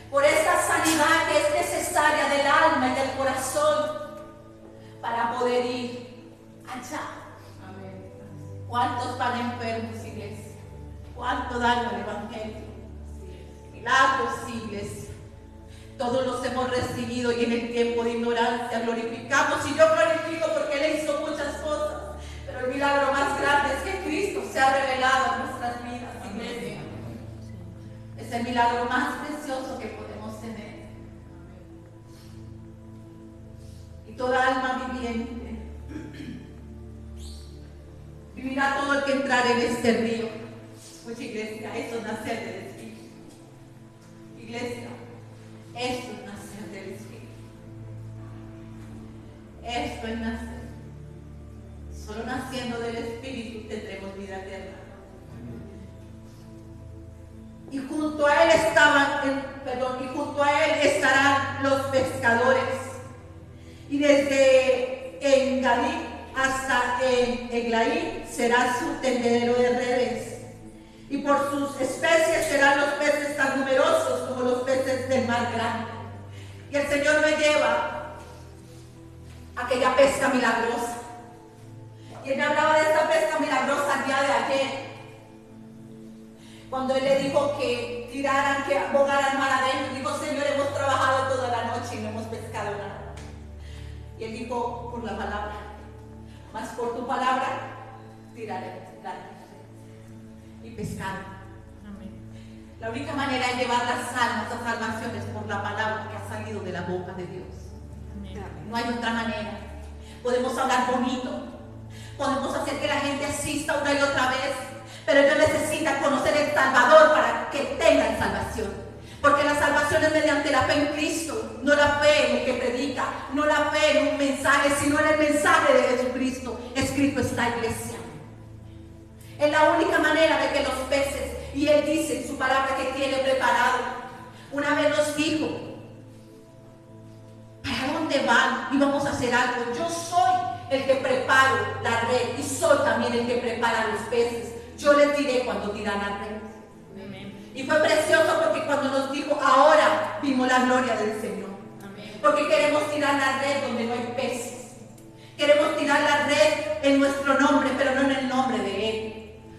Por esta sanidad que es necesaria del alma y del corazón para poder ir allá. Amén. ¿Cuántos van enfermos, iglesia? ¿Cuánto dan al Evangelio? Milagros, iglesia. Todos los hemos recibido y en el tiempo de ignorancia glorificamos. Y yo glorifico porque Él hizo muchas cosas. Pero el milagro más grande es que Cristo se ha revelado en nuestras vidas, iglesia. Es el milagro más precioso que podemos tener. Y toda alma viviente vivirá todo el que entrar en este río. Pues iglesia, eso es nacer del Espíritu. Iglesia, esto es nacer del Espíritu. Esto es nacer. Solo naciendo del Espíritu tendremos vida eterna. Y junto a él estarán los pescadores. Y desde Engadí hasta Eglaí será su tendedero de redes. Y por sus especies serán los peces tan numerosos como los peces del mar grande. Y el Señor me lleva a aquella pesca milagrosa. Y Él me hablaba de esta pesca milagrosa el día de ayer. Cuando Él le dijo que tiraran, que bogaran mar adentro, dijo: Señor, hemos trabajado toda la noche y no hemos pescado nada. Y Él dijo: por la palabra, mas por tu palabra tiraré. Y pescaron. Amén. La única manera de llevar las almas a salvación es por la palabra que ha salido de la boca de Dios. Amén. No hay otra manera. Podemos hablar bonito, podemos hacer que la gente asista una y otra vez, pero ellos necesitan conocer el Salvador para que tengan salvación. Porque la salvación es mediante la fe en Cristo, no la fe en el que predica, no la fe en un mensaje, sino en el mensaje de Jesucristo. Escrito está, iglesia. Es la única manera de que los peces, y Él dice en su palabra que tiene preparado. Una vez nos dijo: ¿para dónde van? Y vamos a hacer algo. Yo soy el que preparo la red y soy también el que prepara los peces. Yo les diré cuando tiran la red. Amén. Y fue precioso porque cuando nos dijo: ahora vimos la gloria del Señor. Amén. Porque queremos tirar la red donde no hay peces. Queremos tirar la red en nuestro nombre, pero no en el nombre de Él.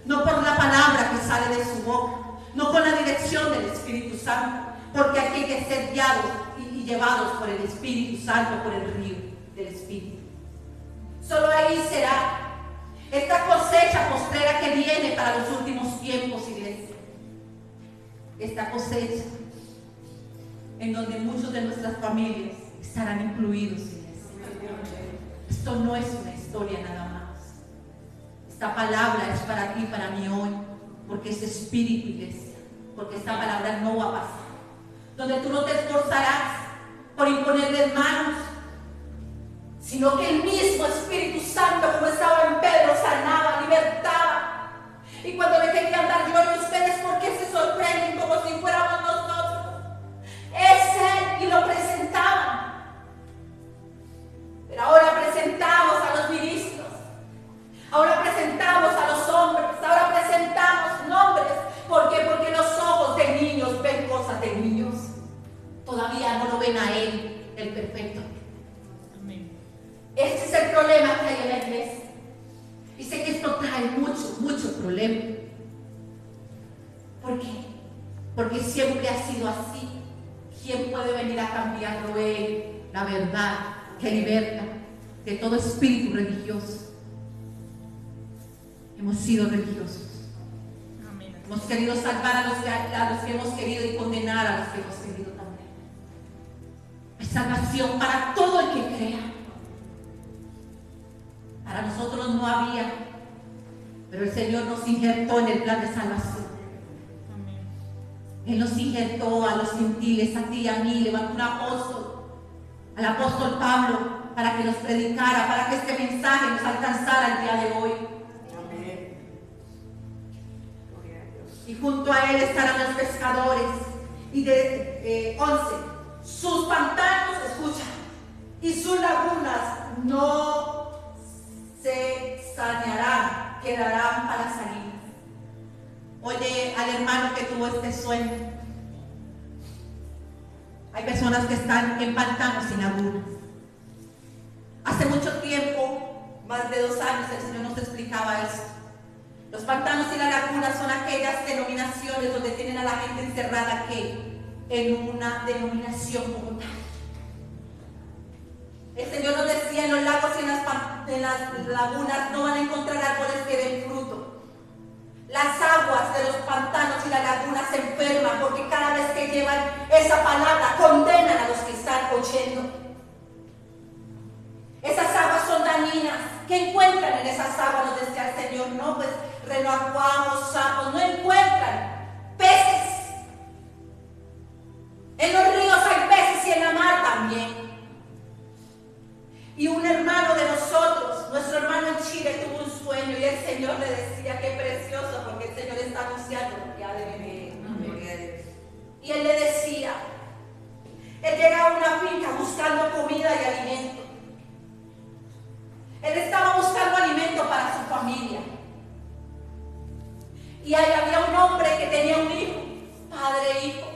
No por la palabra que sale de su boca, no con la dirección del Espíritu Santo, porque aquí hay que ser guiados y llevados por el Espíritu Santo, por el río del Espíritu. Solo ahí será esta cosecha postrera que viene para los últimos tiempos, iglesia. Esta cosecha en donde muchos de nuestras familias estarán incluidos, iglesia. Esto no es una historia nada más. Esta palabra es para ti, para mí hoy, porque es espíritu, iglesia, porque esta palabra no va a pasar. Donde tú no te esforzarás por imponerles manos, sino que el mismo Espíritu Santo, como estaba en Pedro, sanaba, libertaba. Y cuando le querían dar gloria a ustedes, ¿por qué se sorprenden como si fuéramos nosotros? Es Él, y lo presentaban. Pero ahora presentamos a los ministros. Ahora presentamos a los hombres, ahora presentamos nombres. ¿Por qué? Porque los ojos de niños ven cosas de niños. Todavía no lo ven a Él, el perfecto. Amén. Este es el problema que hay en la iglesia. Y sé que esto trae mucho problema. ¿Por qué? Porque siempre ha sido así. ¿Quién puede venir a cambiarlo? Él, la verdad, que liberta de todo espíritu religioso. Hemos sido religiosos. Amén. Hemos querido salvar a los que hemos querido y condenar a los que hemos querido también. Hay salvación para todo el que crea. Para nosotros no había, pero el Señor nos injertó en el plan de salvación. Amén. Él nos injertó a los gentiles, a ti y a mí, levantó un apóstol, al apóstol Pablo, para que nos predicara, para que este mensaje nos alcanzara el día de hoy. Y junto a Él estarán los pescadores. y de 11. Sus pantanos, escucha, y sus lagunas no se sanearán, quedarán para salir. Oye al hermano que tuvo este sueño. Hay personas que están en pantanos y lagunas. Hace mucho tiempo, más de 2 años, el Señor nos explicaba esto. Los pantanos y las lagunas son aquellas denominaciones donde tienen a la gente encerrada que en una denominación como tal. El Señor nos decía, en los lagos y en las lagunas no van a encontrar árboles que den fruto. Las aguas de los pantanos y las lagunas se enferman porque cada vez que llevan esa palabra condenan a los que están oyendo. Esas aguas son dañinas. ¿Qué encuentran en esas aguas? Nos decía el Señor. No, pues renacuajos, sapos, no encuentran peces. En los ríos hay peces y en la mar también. Y un hermano de nosotros, nuestro hermano en Chile, tuvo un sueño y el Señor le decía, qué precioso, porque el Señor está anunciando ya de venir. Y él le decía, él llega a una finca buscando comida y alimento. Él estaba buscando alimento para su familia. Y ahí había un hombre que tenía un hijo, padre e hijo.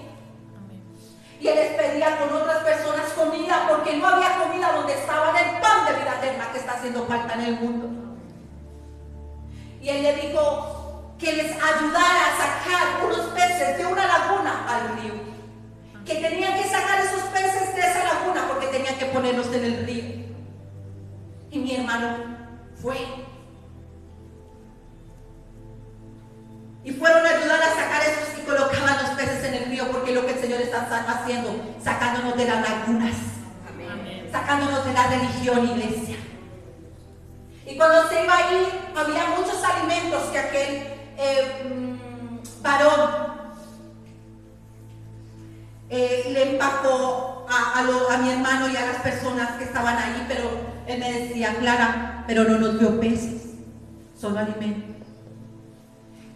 Y él les pedía con otras personas comida porque no había comida donde estaba el pan de vida eterna que está haciendo falta en el mundo. Y él le dijo que les ayudara a sacar unos peces de una laguna al río. Que tenían que sacar esos peces de esa laguna porque tenían que ponerlos en el río. Y mi hermano fue. Y fueron a ayudar a sacar esos y colocaban los peces en el río porque es lo que el Señor está haciendo, sacándonos de las lagunas. Amén. Sacándonos de la religión, iglesia. Y cuando se iba a ir, había muchos alimentos que aquel varón le empacó a mi hermano y a las personas que estaban ahí, pero él me decía, Clara, pero no nos dio peces, solo alimentos.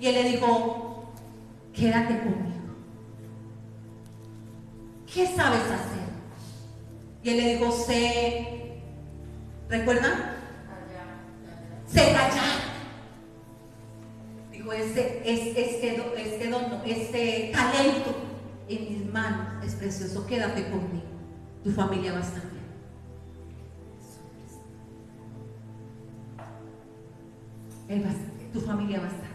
Y él le dijo, quédate conmigo. ¿Qué sabes hacer? Y él le dijo, ¿recuerdan? Sé callar. Dijo, este talento en mis manos es precioso, quédate conmigo. Tu familia va a estar bien. Tu familia va a estar bien.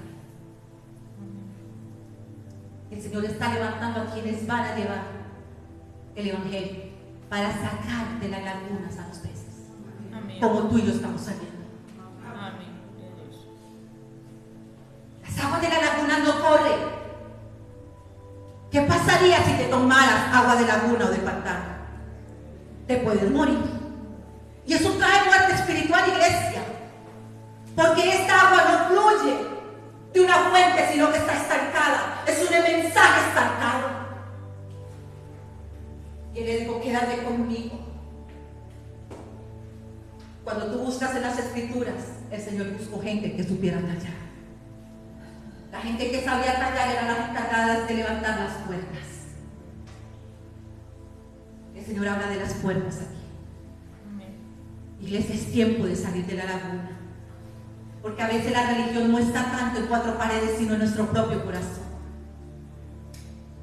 El Señor está levantando a quienes van a llevar el Evangelio para sacar de las lagunas a los peces. Amén. Como tú y yo estamos saliendo. Amén. Las aguas de la laguna no corren. ¿Qué pasaría si te tomaras agua de laguna o de pantano? Te puedes morir. Y eso trae muerte espiritual, iglesia. Porque esta agua no fluye de una fuente, sino que está estancada. Es un mensaje estancado. Y él le dijo, quédate conmigo. Cuando tú buscas en las escrituras, el Señor buscó gente que supiera tallar. La gente que sabía tallar eran las encargadas de levantar las puertas. El Señor habla de las puertas aquí. Iglesia, es tiempo de salir de la laguna. Porque a veces la religión no está tanto en 4 paredes, sino en nuestro propio corazón.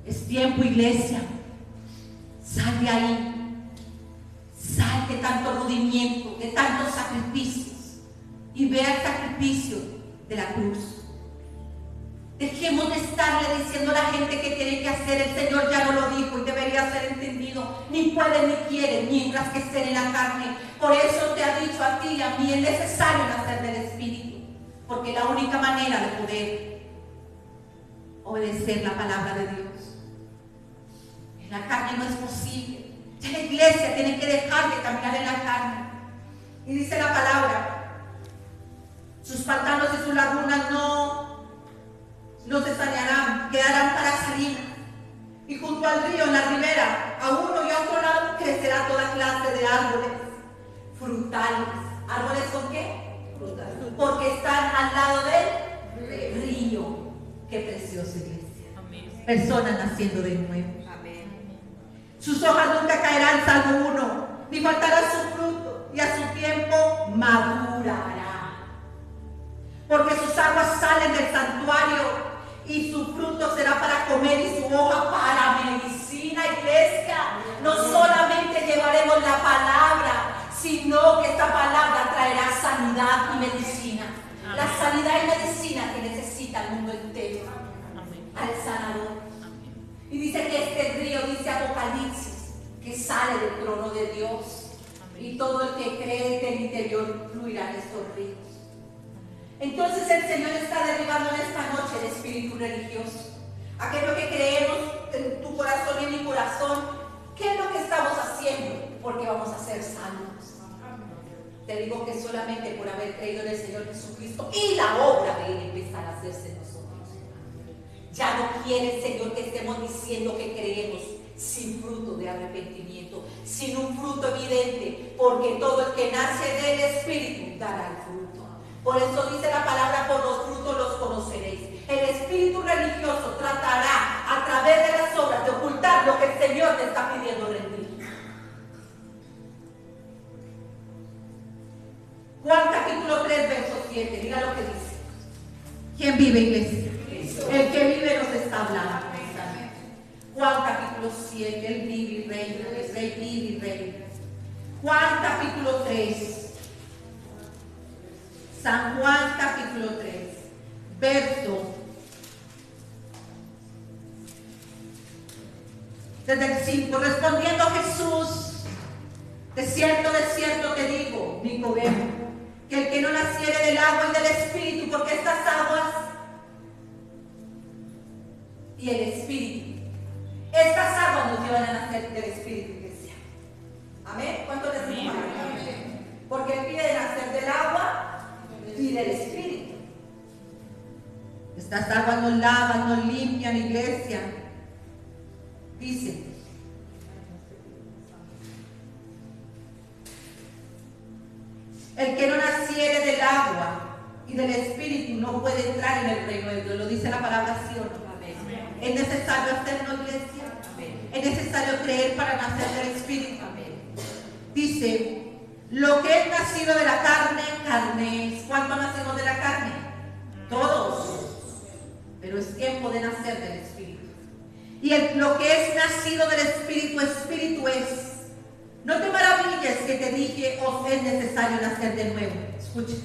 Es tiempo, iglesia. Sal de ahí. Sal de tanto rudimiento, de tantos sacrificios. Y vea el sacrificio de la cruz. Dejemos de estarle diciendo a la gente que tiene que hacer. El Señor ya no lo dijo y debería ser entendido. Ni pueden ni quieren mientras que estén en la carne. Por eso te ha dicho a ti y a mí, es necesario nacer del Espíritu. Porque la única manera de poder obedecer la palabra de Dios en la carne no es posible. Ya la iglesia tiene que dejar de caminar en la carne. Y dice la palabra, sus pantanos y sus lagunas no se sanearán, quedarán para salir. Y junto al río, en la ribera, a uno y a otro lado, crecerá toda clase de árboles frutales. ¿Árboles con qué? Porque están al lado del río. Qué precioso, iglesia. Amén. Personas naciendo de nuevo. Amén. Sus hojas nunca caerán, salvo uno, ni faltará su fruto, y a su tiempo madurará. Porque sus aguas salen del santuario, y su fruto será para comer y su hoja para medicina. Iglesia, no solamente llevaremos la palabra, sino que esta palabra traerá sanidad y medicina. La sanidad y medicina que necesita el mundo entero. Al sanador. Y dice que este río, dice Apocalipsis, que sale del trono de Dios. Y todo el que cree que el interior fluirán estos ríos. Entonces el Señor está derribando en esta noche el espíritu religioso. Aquello que creemos en tu corazón y en mi corazón, ¿qué es lo que estamos haciendo? Porque vamos a ser salvos. Te digo que solamente por haber creído en el Señor Jesucristo y la obra de Él empezar a hacerse en nosotros. Ya no quiere el Señor que estemos diciendo que creemos sin fruto de arrepentimiento, sin un fruto evidente, porque todo el que nace del Espíritu dará el fruto. Por eso dice la palabra, por los frutos los conoceréis. El espíritu religioso tratará a través de las obras de ocultar lo que el Señor te está pidiendo rendir. Juan capítulo 3, verso 7, mira lo que dice. ¿Quién vive, iglesia? El que vive nos está hablando. Juan capítulo 7, Él vive y reina, el Rey vive y reina. Juan capítulo 3. San Juan capítulo 3, verso desde el 5. Respondiendo Jesús, de cierto te digo, Nicodemo, que el que no naciere del agua y del Espíritu, porque estas aguas y el Espíritu, estas aguas nos llevan a nacer del Espíritu, iglesia. Amén. ¿Cuánto les digo? Amén. Porque Él pide nacer del agua y del Espíritu. Estas aguas nos lavan, nos limpian, iglesia. Dice: el que no naciere del agua y del Espíritu no puede entrar en el reino de Dios. Lo dice la palabra, ¿sí o no? Amén. Es necesario hacerlo, iglesia. Amén. Es necesario creer para nacer del Espíritu. Amén. Dice: lo que es nacido de la carne, carne es. ¿Cuánto nacemos de la carne? Todos. Pero es tiempo de nacer del Espíritu. Y lo que es nacido del Espíritu, Espíritu es. No te maravilles que te dije, os es necesario nacer de nuevo. Escucha.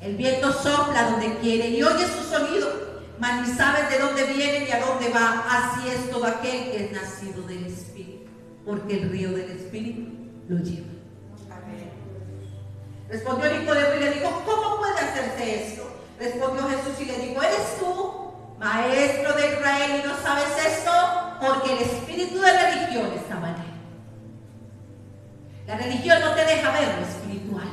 El viento sopla donde quiere y oye su sonido, mas ni sabes de dónde viene ni a dónde va. Así es todo aquel que es nacido del Espíritu, porque el río del Espíritu lo lleva. Respondió Nicodemo y le dijo: ¿cómo puede hacerse esto? Respondió Jesús y le dijo: ¿eres tú, maestro de Israel, y no sabes esto? Porque el espíritu de religión estaba en él. La religión no te deja ver lo espiritual.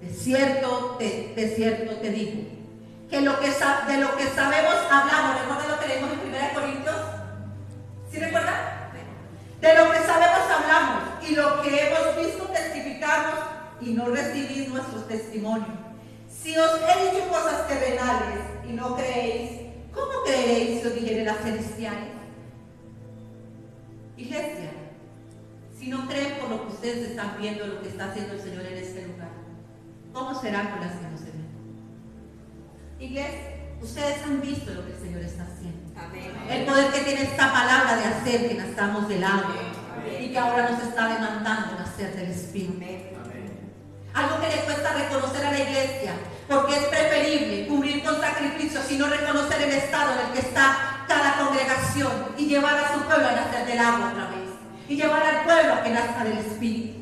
De cierto te digo, que de lo que sabemos hablamos. ¿Recuerdan lo que leímos en 1 Corintios? ¿Sí recuerdan? De lo que sabemos hablamos, y lo que hemos visto testificamos, y no recibís nuestro testimonio. Si os he dicho cosas terrenales y no creéis, ¿cómo creeréis si os dijere las celestiales? Iglesia, si no creen por lo que ustedes están viendo, lo que está haciendo el Señor en este lugar, ¿cómo será con las que no se ven? Iglesia, ustedes han visto lo que el Señor está haciendo. Amén. El poder que tiene esta palabra de hacer que nazcamos del agua. Amén. Y que ahora nos está demandando nacer del Espíritu. Amén. Algo que le cuesta reconocer a la iglesia, porque es preferible cubrir con sacrificios y no reconocer el estado en el que está cada congregación y llevar a su pueblo a nacer del agua otra vez y llevar al pueblo a que nazca del Espíritu.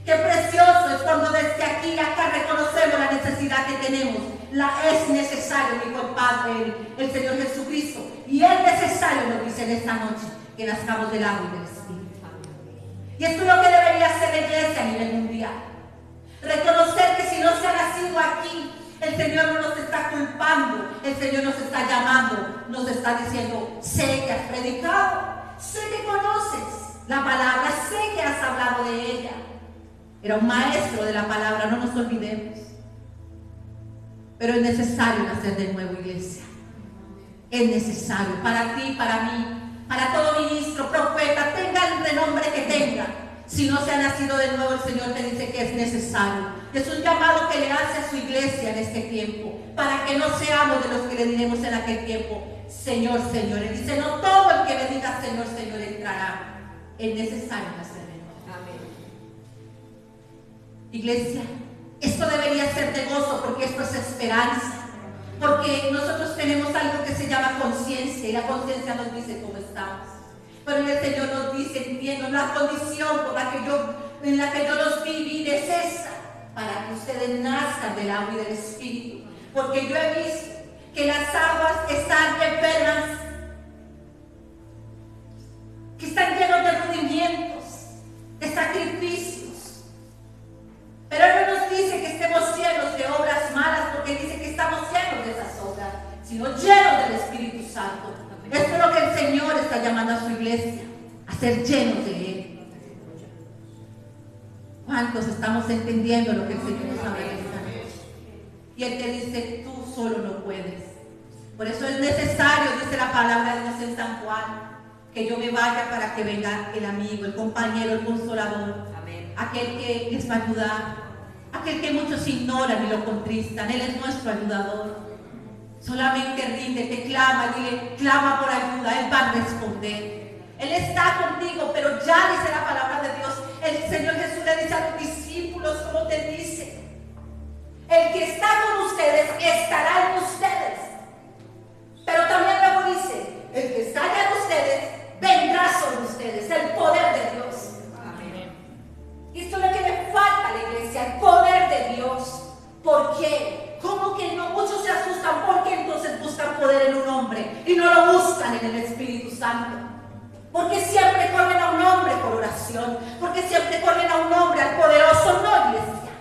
Qué precioso es cuando desde aquí y acá reconocemos la necesidad que tenemos. Es necesario, dijo el Padre, el Señor Jesucristo, y es necesario, nos dice en esta noche, que nazcamos del agua y del Espíritu. Y esto es lo que debería hacer la iglesia a nivel mundial. Reconocer que si no se ha nacido aquí, el Señor no nos está culpando, el Señor nos está llamando, nos está diciendo: sé que has predicado, sé que conoces la palabra, sé que has hablado de ella. Era un maestro de la palabra, no nos olvidemos. Pero es necesario nacer de nuevo, iglesia. Es necesario para ti, para mí, para todo ministro, profeta, tenga el renombre que tenga. Si no se ha nacido de nuevo, el Señor te dice que es necesario. Es un llamado que le hace a su iglesia en este tiempo, para que no seamos de los que le diremos en aquel tiempo, Señor, Señor. Él dice, no todo el que me diga Señor, Señor entrará. Es necesario nacer de nuevo. Amén. Iglesia, esto debería ser de gozo, porque esto es esperanza. Porque nosotros tenemos algo que se llama conciencia, y la conciencia nos dice cómo estamos. Pero el Señor nos dice, entiendo, la condición en la que yo los vi, vine es esa, para que ustedes nazcan del agua y del Espíritu. Porque yo he visto que las aguas están enfermas, que están llenos de rudimientos, de sacrificios. Pero Él no nos dice que estemos llenos de obras malas, porque dice que estamos llenos de esas obras, sino llenos del Espíritu Santo. Esto es lo que el Señor está llamando a su iglesia, a ser llenos de Él. ¿Cuántos estamos entendiendo lo que el Señor nos habla esta noche? Y Él te dice, tú solo no puedes. Por eso es necesario, dice la palabra de Dios en San Juan, que yo me vaya para que venga el amigo, el compañero, el consolador. Amén. Aquel que les va a ayudar, aquel que muchos ignoran y lo contristan. Él es nuestro ayudador. Solamente ríndete, clama, dile, clama por ayuda, Él va a responder. Él está contigo, pero ya dice la palabra de Dios, el Señor Jesús le dice a los discípulos, como te dice, el que está con ustedes estará en ustedes. Pero también luego dice, el que está allá en ustedes vendrá sobre ustedes, el poder de Dios. Amén. Y esto es lo que le falta a la iglesia, el poder de Dios. ¿Por qué? ¿Cómo que no? Muchos se asustan. ¿Por qué entonces buscan poder en un hombre y no lo buscan en el Espíritu Santo? Porque siempre corren a un hombre por oración, porque siempre corren a un hombre, al poderoso, no, iglesia.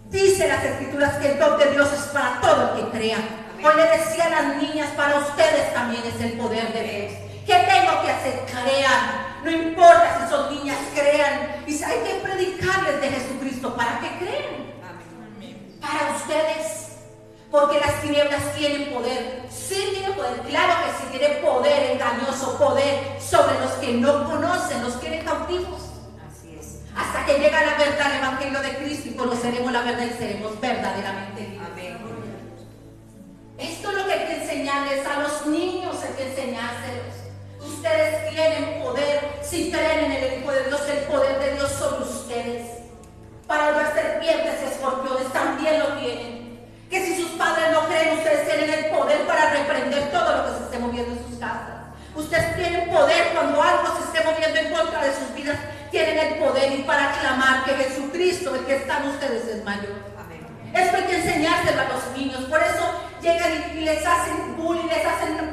Dice las Escrituras que el don de Dios es para todo el que crea. Hoy le decía a las niñas, para ustedes también es el poder de Dios. ¿Qué tengo que hacer? Crean. No importa si son niñas, crean. Y hay que predicarles de Jesucristo para que crean. Para ustedes, porque las tinieblas tienen poder. Sí tienen poder, claro que sí tienen poder engañoso, poder sobre los que no conocen, los quieren cautivos. Así es. Hasta que llega la verdad, el Evangelio de Cristo, y conoceremos la verdad y seremos verdaderamente libres. Amén. Esto es lo que hay que enseñarles a los niños, hay que enseñárselos. Ustedes tienen poder, si creen en el Hijo de Dios, el poder de Dios sobre ustedes. Para hablar serpientes y escorpiones también lo tienen. Que si sus padres no creen, ustedes tienen el poder para reprender todo lo que se esté moviendo en sus casas. Ustedes tienen poder cuando algo se esté moviendo en contra de sus vidas. Tienen el poder y para clamar que Jesucristo, el que está en ustedes, es mayor. Amén. Esto hay que enseñárselo a los niños. Por eso llegan y les hacen bullying, les hacen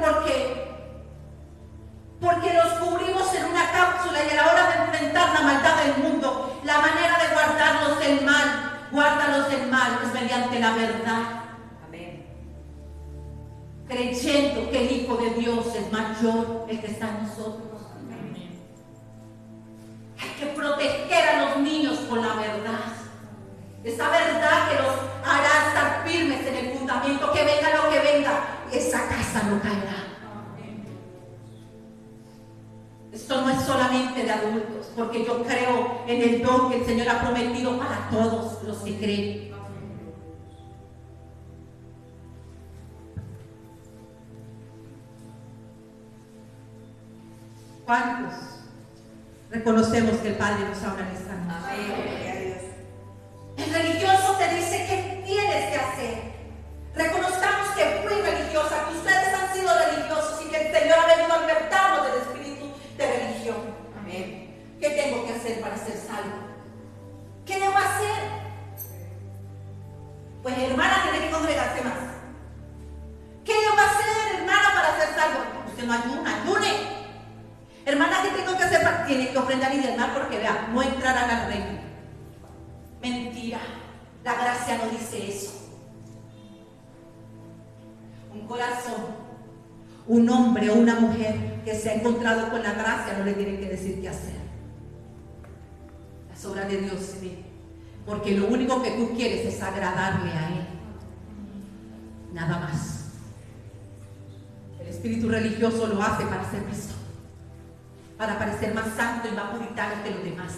porque los cubrimos en una cápsula y a la hora de enfrentar la maldad del mundo, la manera de guardarlos del mal, es mediante la verdad. Amén. Creyendo que el Hijo de Dios es mayor, el que está en nosotros. Amén. Hay que proteger a los niños con la verdad. Esa verdad que los hará estar firmes en el fundamento, que venga lo que venga, esa casa no caerá. Esto no es solamente de adultos, porque yo creo en el don que el Señor ha prometido para todos los que creen. ¿Cuántos reconocemos que el Padre nos habla en esta noche? Amén. Gloria a Dios. El religioso te dice qué tienes que hacer. Reconozcamos que fui religiosa, que ustedes han sido religiosos y que el Señor ha venido a libertarnos del espíritu de religión. Amén. ¿Qué tengo que hacer para ser salvo? ¿Qué debo hacer? Pues hermana, tiene que congregarse más. ¿Qué debo hacer, hermana, para ser salvo? Usted no ayuna, ayune. Hermana, ¿qué tengo que hacer? Tiene que ofrendar y diezmar porque vea, no entrarán al reino. Mentira, la gracia no dice eso. Un corazón, un hombre o una mujer que se ha encontrado con la gracia no le tiene que decir qué hacer. Las obras de Dios se ven, porque lo único que tú quieres es agradarle a Él. Nada más. El espíritu religioso lo hace para ser visto, para parecer más santo y más puritano que los demás.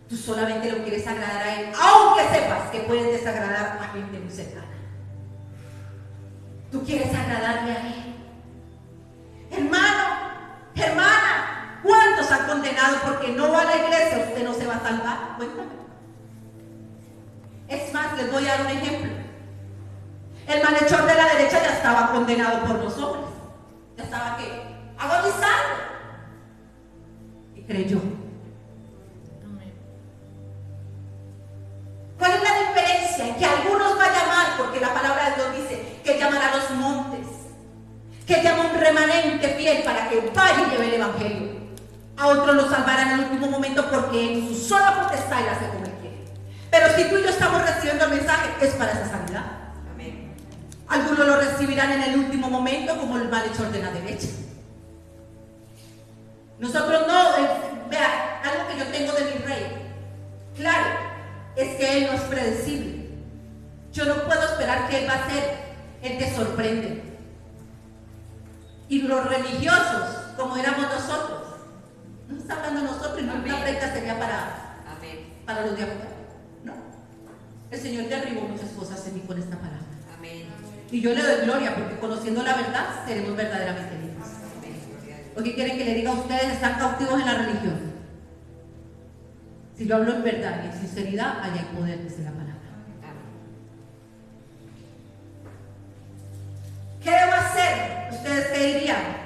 Tú solamente lo quieres agradar a Él, aunque sepas que puedes desagradar a gente muy cercana. Tú quieres agradarle a Él. Hermano, hermana, ¿cuántos han condenado porque no va a la iglesia? Usted no se va a salvar. Cuéntame. Es más, les voy a dar un ejemplo. El malhechor de la derecha ya estaba condenado por los hombres. Ya estaba ¿qué? Agonizando. Y creyó. Amén. ¿Cuál es la diferencia? En que algunos va a llamar, porque la palabra de Dios dice que llamará a los montes, que llama un remanente fiel para que vaya y lleve el evangelio. A otros lo salvarán en el último momento porque en su sola potestad Él hace como Él quiere. Pero si tú y yo estamos recibiendo el mensaje, es para esa sanidad. Amén. Algunos lo recibirán en el último momento, como el malhechor de la derecha. Nosotros no, vea, algo que yo tengo de mi rey, claro, es que Él no es predecible. Yo no puedo esperar que Él va a ser el que sorprende. Y los religiosos, como éramos nosotros, no está hablando de nosotros, y no la predica sería para los de afuera. No. El Señor derribó muchas cosas en mí con esta palabra. Amén. Y yo le doy gloria porque conociendo la verdad seremos verdaderamente libres. ¿O qué quieren que le diga a ustedes? Están cautivos en la religión. Si yo hablo en verdad y en sinceridad, allá hay poder, dice la palabra. ¿Qué debo hacer? ¿Ustedes qué dirían?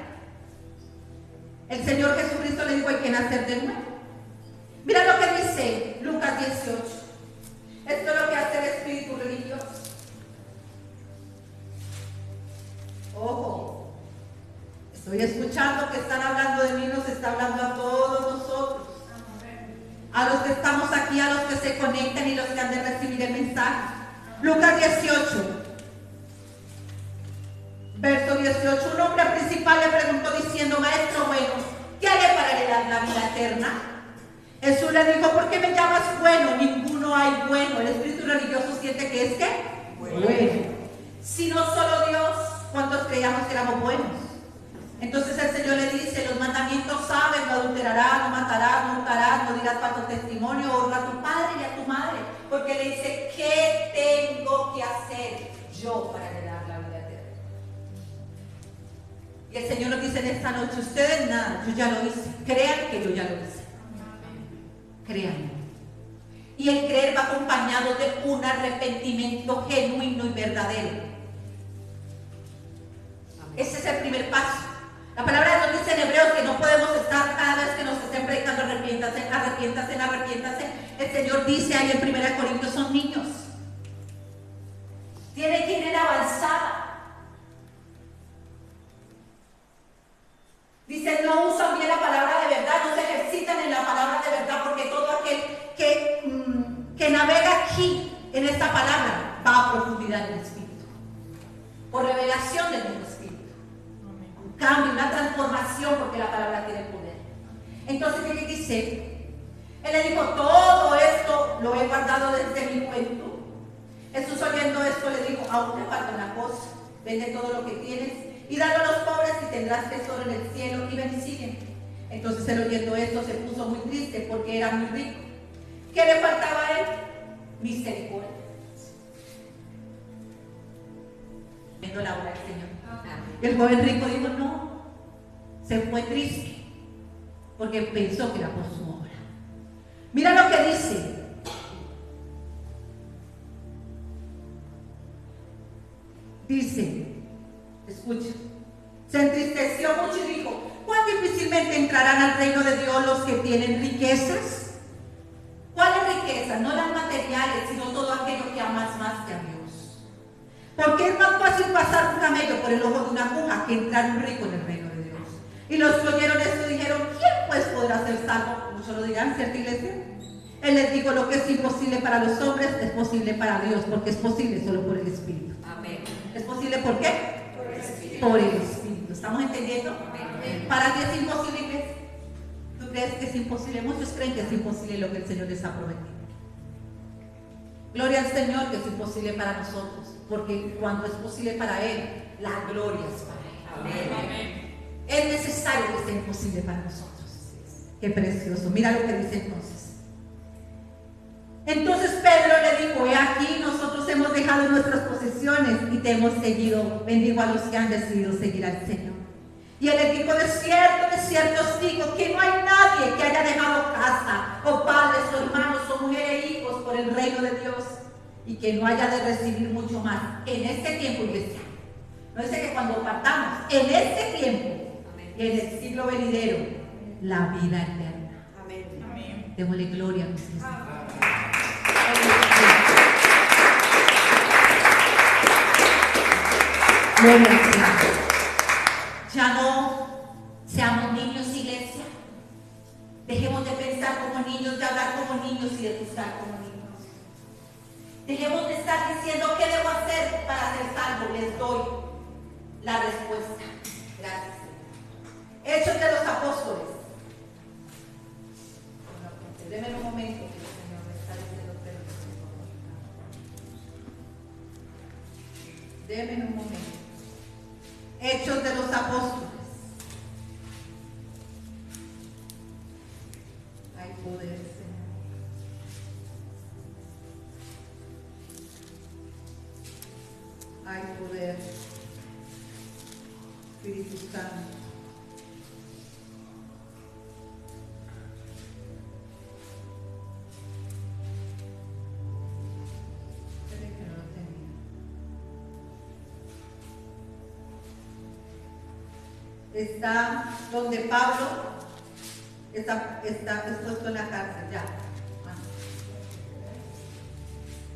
El Señor Jesucristo le dijo: hay que nacer de nuevo. Mira lo que dice Lucas 18. Esto es lo que hace el espíritu religioso. Ojo, estoy escuchando que están hablando de mí, nos está hablando a todos nosotros. A los que estamos aquí, a los que se conectan y los que han de recibir el mensaje. Lucas 18. Verso 18, un hombre principal le preguntó diciendo: maestro bueno, ¿qué haré para heredar la vida eterna? Jesús le dijo: ¿por qué me llamas bueno? Ninguno hay bueno. El espíritu religioso siente que es ¿qué? Bueno. Si no solo Dios, ¿cuántos creíamos que éramos buenos? Entonces el Señor le dice: los mandamientos sabes, no adulterarás, no matarás, no hurtarás, no dirás falso testimonio, honra a tu padre y a tu madre. Porque le dice: ¿qué tengo que hacer yo para heredar la vida eterna? Y el Señor nos dice en esta noche: ustedes nada, yo ya lo hice. Crean que yo ya lo hice. Créanlo. Y el creer va acompañado de un arrepentimiento genuino y verdadero. Ese es el primer paso. La palabra de Dios dice en Hebreos que no podemos estar cada vez que nos estén predicando: arrepiéntase, arrepiéntase, arrepiéntase. El Señor dice ahí en 1 Corintios: son niños. Tienen que ir en avanzada. Dice: no usan bien la palabra de verdad, no se ejercitan en la palabra de verdad, porque todo aquel que navega aquí en esta palabra va a profundidad en el Espíritu, por revelación del mismo Espíritu. Un cambio, una transformación, porque la palabra tiene poder. Entonces, ¿qué dice? Él le dijo: todo esto lo he guardado desde mi juventud. Jesús, oyendo esto, le dijo: aún te falta una cosa, vende todo lo que tienes y dalo a los pobres y tendrás tesoro en el cielo, y ven y sígueme. Entonces él, oyendo esto, se puso muy triste porque era muy rico. ¿Qué le faltaba a él? Misericordia. Viendo la obra del Señor. Y el joven rico dijo: no, se fue triste porque pensó que era por su obra. Mira lo que dice. Dice, escucha, se entristeció mucho y dijo: ¿cuán difícilmente entrarán al reino de Dios los que tienen riquezas? ¿Cuáles riquezas? No las materiales, sino todo aquello que amas más que a Dios. Porque es más fácil pasar un camello por el ojo de una aguja que entrar un rico en el reino de Dios. Y los que oyeron esto dijeron: ¿quién pues podrá ser salvo? Muchos lo dirán, ¿cierto, iglesia? Él les dijo: lo que es imposible para los hombres es posible para Dios, porque es posible solo por el Espíritu. Amén. ¿Es posible por qué? Por el Espíritu. Por el Espíritu. ¿Estamos entendiendo? Amén. Para ti es imposible, iglesia. ¿Tú crees que es imposible? Muchos creen que es imposible lo que el Señor les ha prometido. Gloria al Señor que es imposible para nosotros, porque cuando es posible para Él, la gloria es para Él. Amén. Es necesario que sea imposible para nosotros. Qué precioso. Mira lo que dice entonces. Entonces Pedro le dijo: he aquí, nosotros hemos dejado nuestras posesiones y te hemos seguido. Bendigo a los que han decidido seguir al Señor. Y él le dijo: de cierto os digo que no hay nadie que haya dejado casa, o padres, o hermanos, o mujeres, e hijos por el reino de Dios, y que no haya de recibir mucho más en este tiempo, iglesia. No dice que cuando partamos, en este tiempo, y en el siglo venidero, la vida eterna. Amén. Démosle gloria a nuestro Señor. Gloria al Señor. Ya no seamos niños, iglesia. Dejemos de pensar como niños, de hablar como niños y de juzgar como niños. Dejemos de estar diciendo qué debo hacer para ser salvo. Les doy la respuesta. Gracias. Hechos de los Apóstoles. Denme un momento que el Señor me está diciendo perdón. Denme un momento. Hechos de los Apóstoles. Hay poder, Señor. Hay poder. Espíritu Santo. Espere que no lo tenía. Está donde Pablo está expuesto en la cárcel, ya.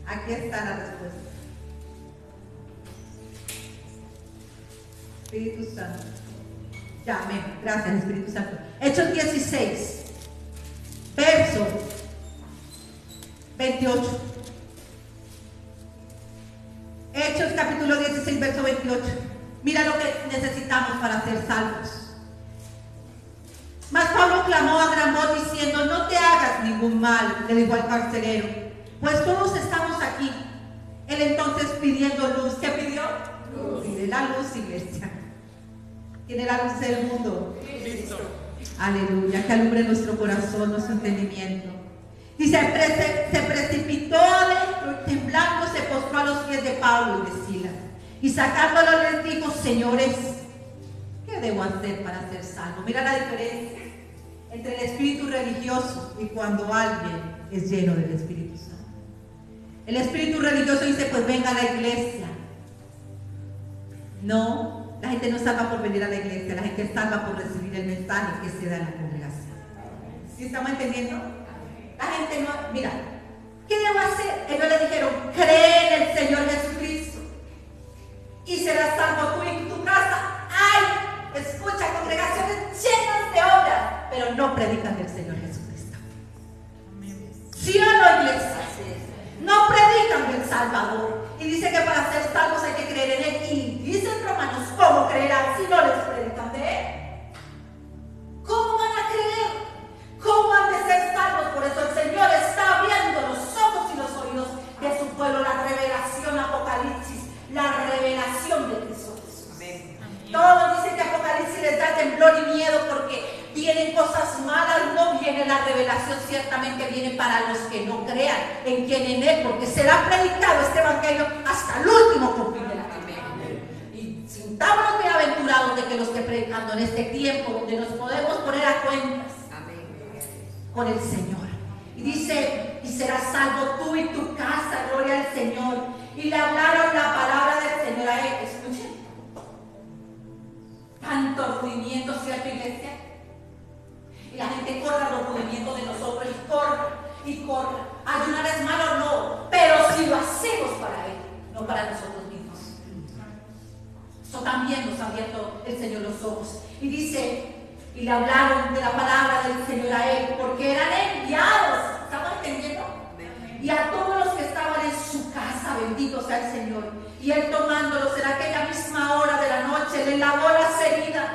Aquí está la respuesta. Espíritu Santo. Ya, amén. Gracias, Espíritu Santo. Hechos 16, verso 28. Hechos capítulo 16, verso 28. Mira lo que necesitamos para ser salvos. Mas Pablo clamó a gran voz diciendo: no te hagas ningún mal, le dijo al carcelero, pues todos estamos aquí. Él entonces pidiendo luz, ¿qué pidió? Luz. Pide la luz, iglesia. ¿Quién es la luz del mundo? Cristo. Aleluya, que alumbre nuestro corazón, nuestro entendimiento. Dice: se precipitó adentro y temblando se postró a los pies de Pablo y de Silas. Y sacándolo les dijo: señores, ¿qué debo hacer para ser salvo? Mira la diferencia entre el espíritu religioso y cuando alguien es lleno del Espíritu Santo. El espíritu religioso dice: pues venga a la iglesia. No, la gente no salva por venir a la iglesia, la gente salva por recibir el mensaje que se da en la congregación. ¿Sí estamos entendiendo? La gente no, mira, ¿qué debo hacer? Ellos le dijeron: cree en el Señor Jesucristo y serás salvo tú y tu casa. ¡Ay! Escucha, congregaciones llenas de obras, pero no predican del Señor Jesucristo. ¿Sí o no, iglesia? No predican del Salvador. Y dice que para ser salvos hay que creer en Él. Y dice en Romanos: ¿cómo creerán si no les predican de Él? ¿Cómo van a creer? ¿Cómo han de ser salvos? Por eso el Señor está abriendo los ojos y los oídos de su pueblo. La revelación, Apocalipsis, la revelación de Cristo Jesús. Amén. Todos dicen que Apocalipsis les da temblor y miedo porque vienen cosas malas. No viene la revelación, ciertamente viene para los que no crean en quien en Él, porque será predicado este evangelio hasta el último confín de la tierra. Y sintámonos bienaventurados de que los que predicando en este tiempo donde nos podemos poner a cuentas con el Señor. Y dice: y serás salvo tú y tu casa, gloria al Señor. Y le hablaron la palabra del Señor a él. Escuchen. Tanto rudimiento, ¿cierto, iglesia? Y la gente corre a los rudimientos de nosotros y corre y corre. Ayunar es malo, no, pero si lo hacemos para Él, no para nosotros mismos. Eso también nos ha abierto el Señor los ojos. Y dice: y le hablaron de la palabra del Señor a él, porque eran enviados. ¿Estamos entendiendo? Y a todos los que estaban en su casa, bendito sea el Señor. Y él, tomándolos en aquella misma hora de la noche, le lavó las heridas.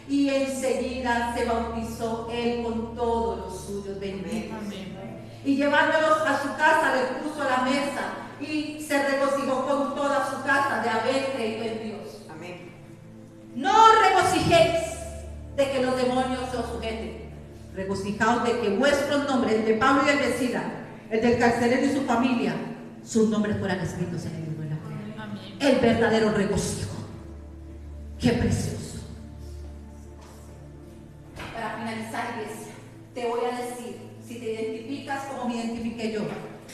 Y enseguida se bautizó él con todos los suyos, bendito. Y llevándolos a su casa, le puso a la mesa y se regocijó con toda su casa de haber creído en Dios. Amén. No regocijéis de que los demonios se os sujeten. Regocijaos de que vuestros nombres, el de Pablo y el de Sila, el del carcelero y su familia, sus nombres fueran escritos en el libro de la vida. Amén. El verdadero regocijo. Qué precioso. Para finalizar, iglesia, te voy a decir, si te identificas como me identifiqué yo,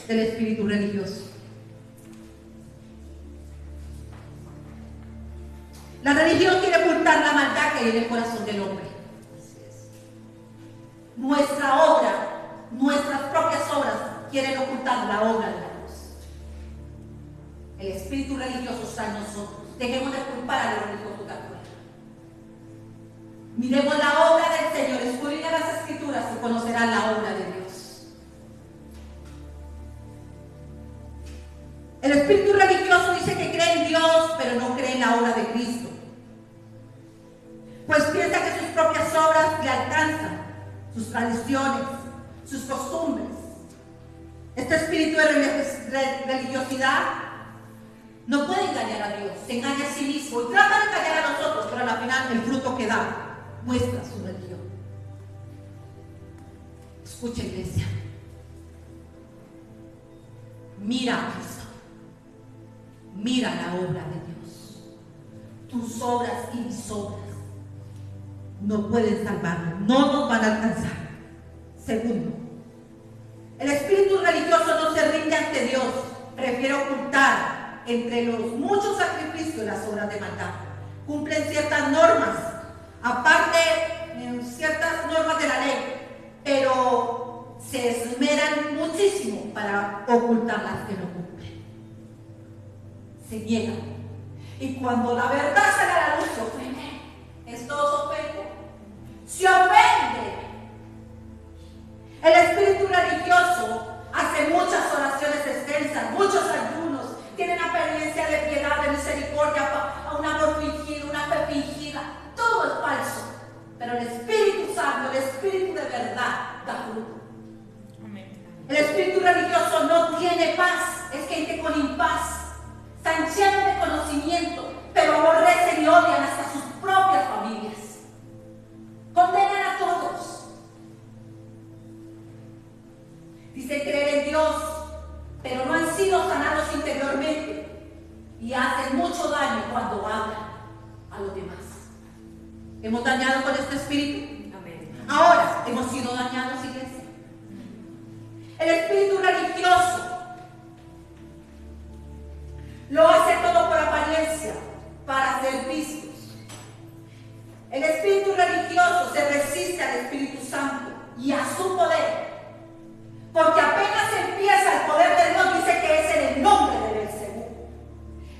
del espíritu religioso. La religión quiere ocultar la maldad que hay en el corazón del hombre. Nuestra obra, nuestras propias obras quieren ocultar la obra de Dios. El espíritu religioso está en nosotros. Dejemos de culpar a los religiosos de afuera. Miremos la obra del Señor, escudriña las Escrituras y conocerán la obra de Dios. El espíritu religioso dice que cree en Dios, pero no cree en la obra de Cristo. Pues piensa que sus propias obras le alcanzan, sus tradiciones, sus costumbres. Este espíritu de religiosidad no puede engañar a Dios, se engaña a sí mismo y trata de engañar a nosotros, pero al final el fruto que da muestra su religión. Escucha, iglesia. Mira a Cristo. Mira la obra de Dios. Tus obras y mis obras no pueden salvarnos, no nos van a alcanzar. Segundo, el espíritu religioso no se rinde ante Dios, prefiere ocultar entre los muchos sacrificios las obras de maldad. Cumplen ciertas normas, aparte ciertas normas de la ley, pero se esmeran muchísimo para ocultar las que no cumplen. Se niegan. Y cuando la verdad sale a la luz, se ofende. Es todo ofende. Se ofende. El espíritu religioso hace muchas oraciones extensas, muchos ayunos, tienen apariencia de piedad, de misericordia, a un amor fingido, una fe fingida. Todo es falso. Pero el Espíritu Santo, el Espíritu de verdad, da fruto. Amén. El espíritu religioso no tiene paz, es gente con impaz. Están llenos de conocimiento, pero aborrecen y odian hasta sus propias familias. Condenan a todos. Dicen creer en Dios, pero no han sido sanados interiormente y hacen mucho daño cuando hablan a los demás. ¿Hemos dañado con este espíritu? Amén. Ahora, ¿hemos sido dañados, iglesia? El espíritu religioso lo hace todo por apariencia, para ser vistos. El espíritu religioso se resiste al Espíritu Santo y a su poder, porque apenas empieza el poder de Dios, dice que es en el nombre de Belcebú.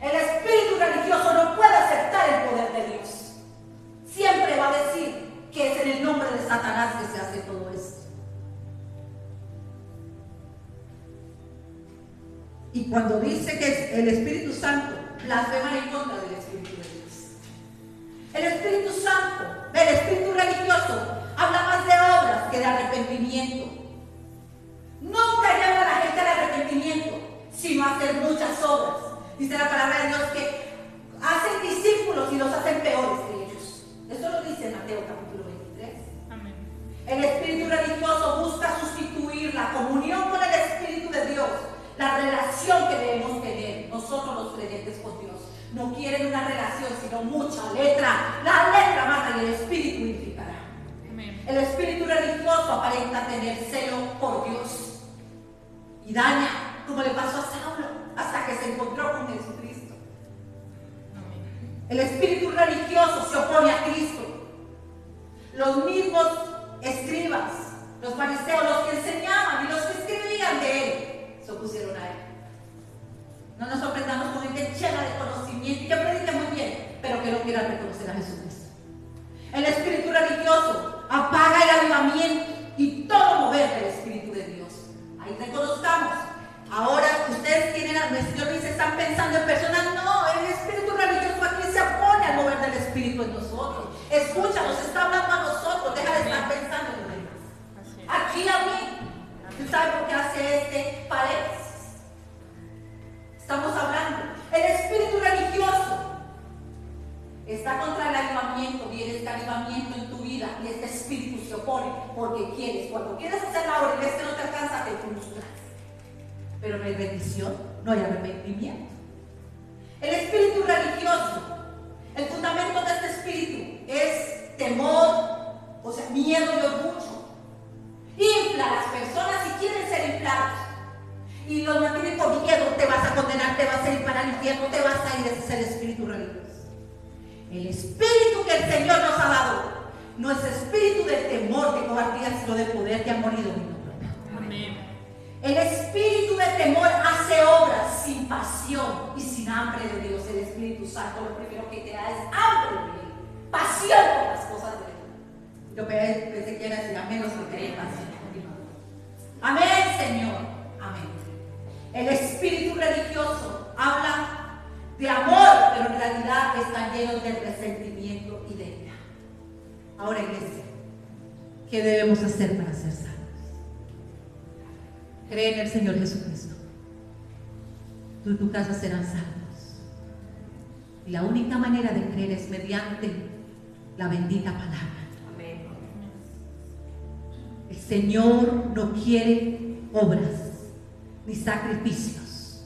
El espíritu religioso no puede aceptar el poder de Dios. Siempre va a decir que es en el nombre de Satanás que se hace todo esto. Y cuando dice que es el Espíritu Santo, blasfema en contra del Espíritu de Dios. El Espíritu Santo, el Espíritu religioso, habla más de obras que de arrepentimiento. Nunca llama a la gente al arrepentimiento, sino a hacer muchas obras. Dice la palabra de Dios que hacen discípulos y los hacen peores que ellos. Eso lo dice Mateo capítulo 23. Amén. El espíritu religioso busca sustituir la comunión con el Espíritu de Dios, la relación que debemos tener nosotros los creyentes con Dios. No quieren una relación, sino mucha letra. La letra mata y el Espíritu unificará. Amén. El espíritu religioso aparenta tener celo por Dios y daña, como le pasó a Saulo, hasta que se encontró con Jesucristo. Amén. El espíritu religioso se opone a Cristo. Los mismos escribas, los fariseos, los que enseñaban y los que escribían de él, se opusieron a él. No nos sorprendamos con gente llena de conocimiento y que predica muy bien, pero que no quiera reconocer a Jesucristo. El espíritu religioso apaga el avivamiento y todo mover del Espíritu de Dios. Ahí reconozcamos. Ahora ustedes tienen, el Señor dice, están pensando en personas. No, el espíritu religioso aquí se opone al mover del Espíritu en nosotros. Escucha, nos está hablando a nosotros. Deja de estar pensando en los demás. Así es. Aquí a mí. ¿Tú sabes por qué hace paredes? Estamos hablando. El espíritu religioso está contra el avivamiento avivamiento en tu vida y este espíritu se opone porque quieres. Cuando quieres hacer la obra y ves que no te alcanza, te frustras. Pero no hay bendición, no hay arrepentimiento. El espíritu religioso, el fundamento de este espíritu es temor, o sea, miedo y orgullo. Infla a las personas y quieren ser inflados. Y los mantienen con miedo, te vas a condenar, te vas a ir para el infierno, te vas a ir. Ese es el espíritu religioso. El espíritu que el Señor nos ha dado no es espíritu de temor, de cobardía, sino de poder que ha morido en nosotros. Amén. El espíritu de temor hace obras sin pasión y sin hambre de Dios. El Espíritu Santo lo primero que te da es hambre de Él, pasión por las cosas de Él. Yo pensé que era decir amén, los que creen pasión. Amén, Señor. Amén. El espíritu religioso habla de amor, pero en realidad están llenos de resentimiento y de ira. Ahora, iglesia, ¿qué debemos hacer para ser sanos? Cree en el Señor Jesucristo. Tú y tu casa serán salvos. Y la única manera de creer es mediante la bendita palabra. Amén. El Señor no quiere obras ni sacrificios.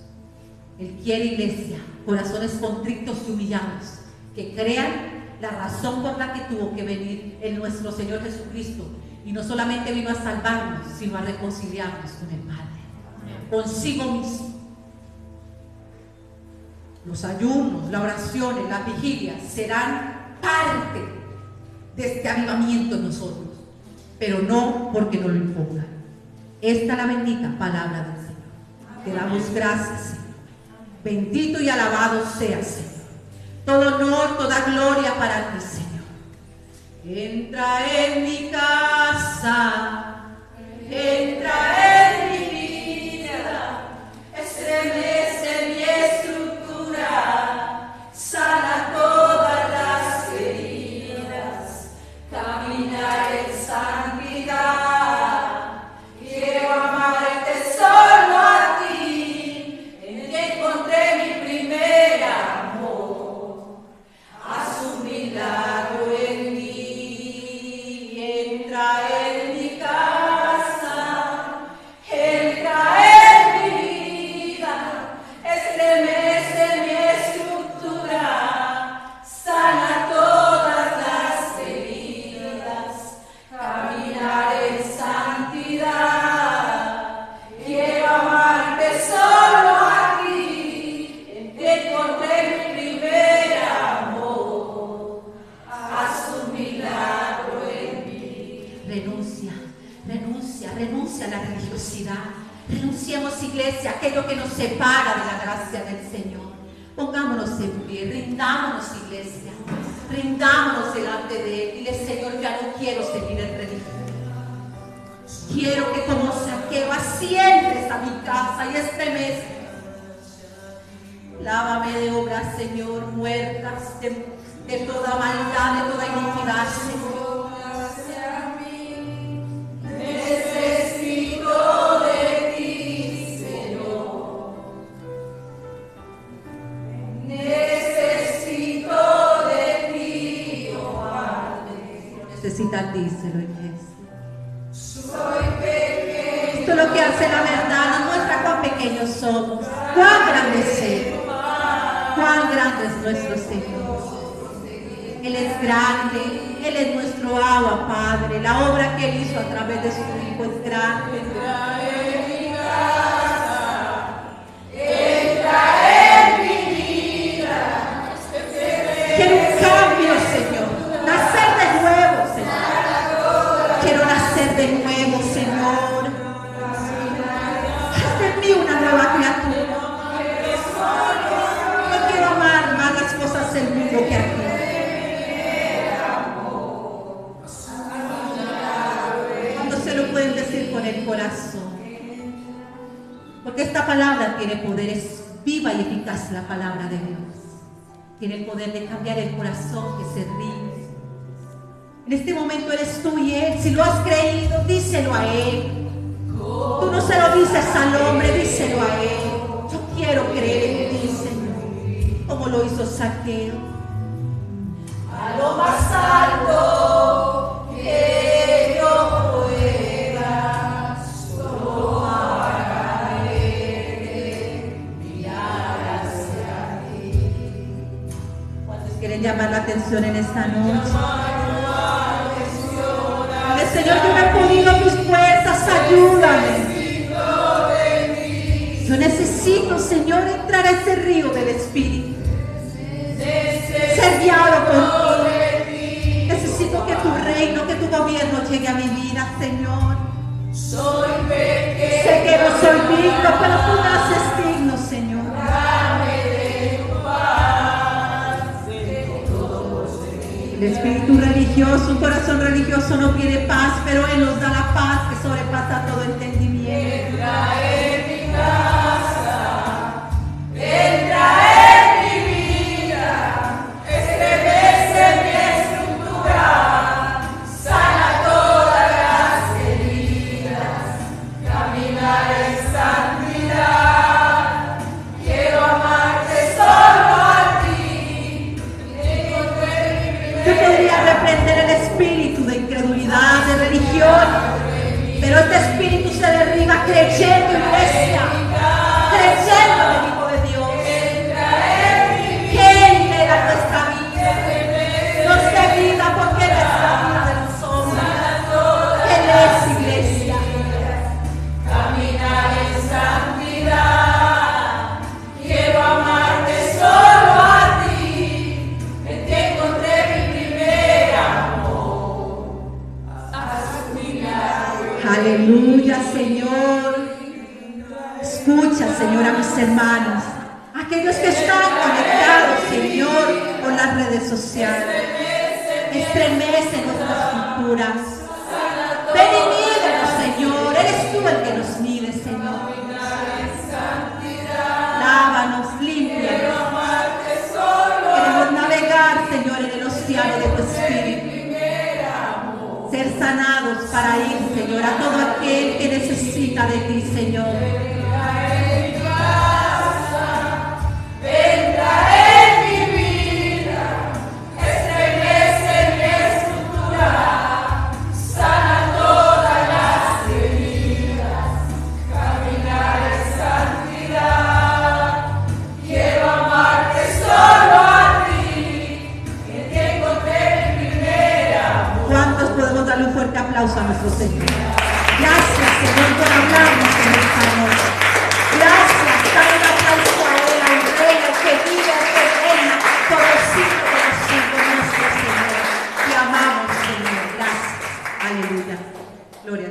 Él quiere, iglesia, corazones contritos y humillados, que crean la razón por la que tuvo que venir en nuestro Señor Jesucristo. Y no solamente vino a salvarnos, sino a reconciliarnos con el Padre, consigo mismo. Los ayunos, las oraciones, las vigilias serán parte de este avivamiento en nosotros, pero no porque nos lo impongan. Esta es la bendita palabra del Señor. Te damos gracias, Señor. Bendito y alabado seas, Señor. Todo honor, toda gloria para ti, Señor. Entra en mi casa, entra en mi vida, estremece mi estructura, sana todas las heridas, caminar en santidad. Quiero amarte solo a ti, en ti encontré mi primer amor. Haz un milagro en mí. Entra en mi casa, entra en mi vida, estremece mi estructura, sana todas las heridas, caminar en santidad. Quiero amarte solo a ti, en ti encontré mi primer amor. Haz un milagro en mí. Renuncia a la religiosidad. Renunciemos, iglesia, a aquello que nos separa de la gracia del Señor. Pongámonos en pie, rindámonos, iglesia. Rindámonos delante de Él. Dile, Señor, ya no quiero seguir en religión. Quiero que como Zaqueo asciendes a mi casa y estremezcas. Lávame de obras, Señor, muertas, de toda maldad, de toda iniquidad, Señor. Necesito de ti, Señor. Necesito de ti, oh Padre. Necesita díselo, iglesia. Soy pequeño. Esto es lo que hace la verdad, nos muestra cuán pequeños somos, cuán grandes es, cuán grande es nuestro Señor. Él es grande, Él es nuestro agua, Padre. La obra que Él hizo a través de su Hijo es grande. Entra en mi casa, entra en mi vida. Quiero un cambio, Señor. Nacer de nuevo, Señor. Quiero nacer de nuevo, Señor. Haz de mí una nueva criatura. No quiero amar más las cosas del mundo que a ti. Pueden decir con el corazón, porque esta palabra tiene poder, es viva y eficaz la palabra de Dios, tiene el poder de cambiar el corazón que se ríe. En este momento eres tú y Él. Si lo has creído, díselo a Él. Tú no se lo dices al hombre, díselo a Él. Yo quiero creer en ti, Señor, como lo hizo Zaqueo. A lo más alto Señor, yo no he podido tus fuerzas, ayúdame. Yo necesito, Señor, entrar a ese río del Espíritu. Ser guiado por ti. Necesito que tu reino, que tu gobierno llegue a mi vida, Señor. Sé que no soy digno, pero tú me haces digno, Señor. El espíritu religioso, un corazón religioso no quiere paz, pero Él nos da la paz que sobrepasa todo entendimiento. De religión, pero este espíritu se derriba creyendo, iglesia, creyendo en el Hijo de Dios, que Él me da nuestra vida, no se vida porque Él es la vida de los hombres, Él es, iglesia. Caminar en santidad, quiero amarte solo a ti, en ti encontré mi primer amor. Aleluya, Señor. Escucha, Señor, a mis hermanos, aquellos que están conectados, Señor, con las redes sociales. Estremece nuestras culturas. Ven y mídenos, Señor. Eres tú el que nos mide, Señor. Lávanos, límpianos. Queremos navegar, Señor, en el océano de tu Espíritu. Ser sanados para ir, Señor, a todo aquel que necesita de ti, Señor. Entra en mi vida, estremece mi estructura, sana todas las heridas, caminar en santidad, quiero amarte solo a ti, en ti encontré mi primer amor. ¿Cuántos podemos darle un fuerte aplauso a nuestro Señor? Gracias, Señor, por hablarnos en esta noche. Gracias, dale un aplauso a Él, al Rey, al que vive, al que reina por los siglos de los siglos, nuestro Señor. Te amamos, Señor. Gracias. Aleluya. Gloria a Dios.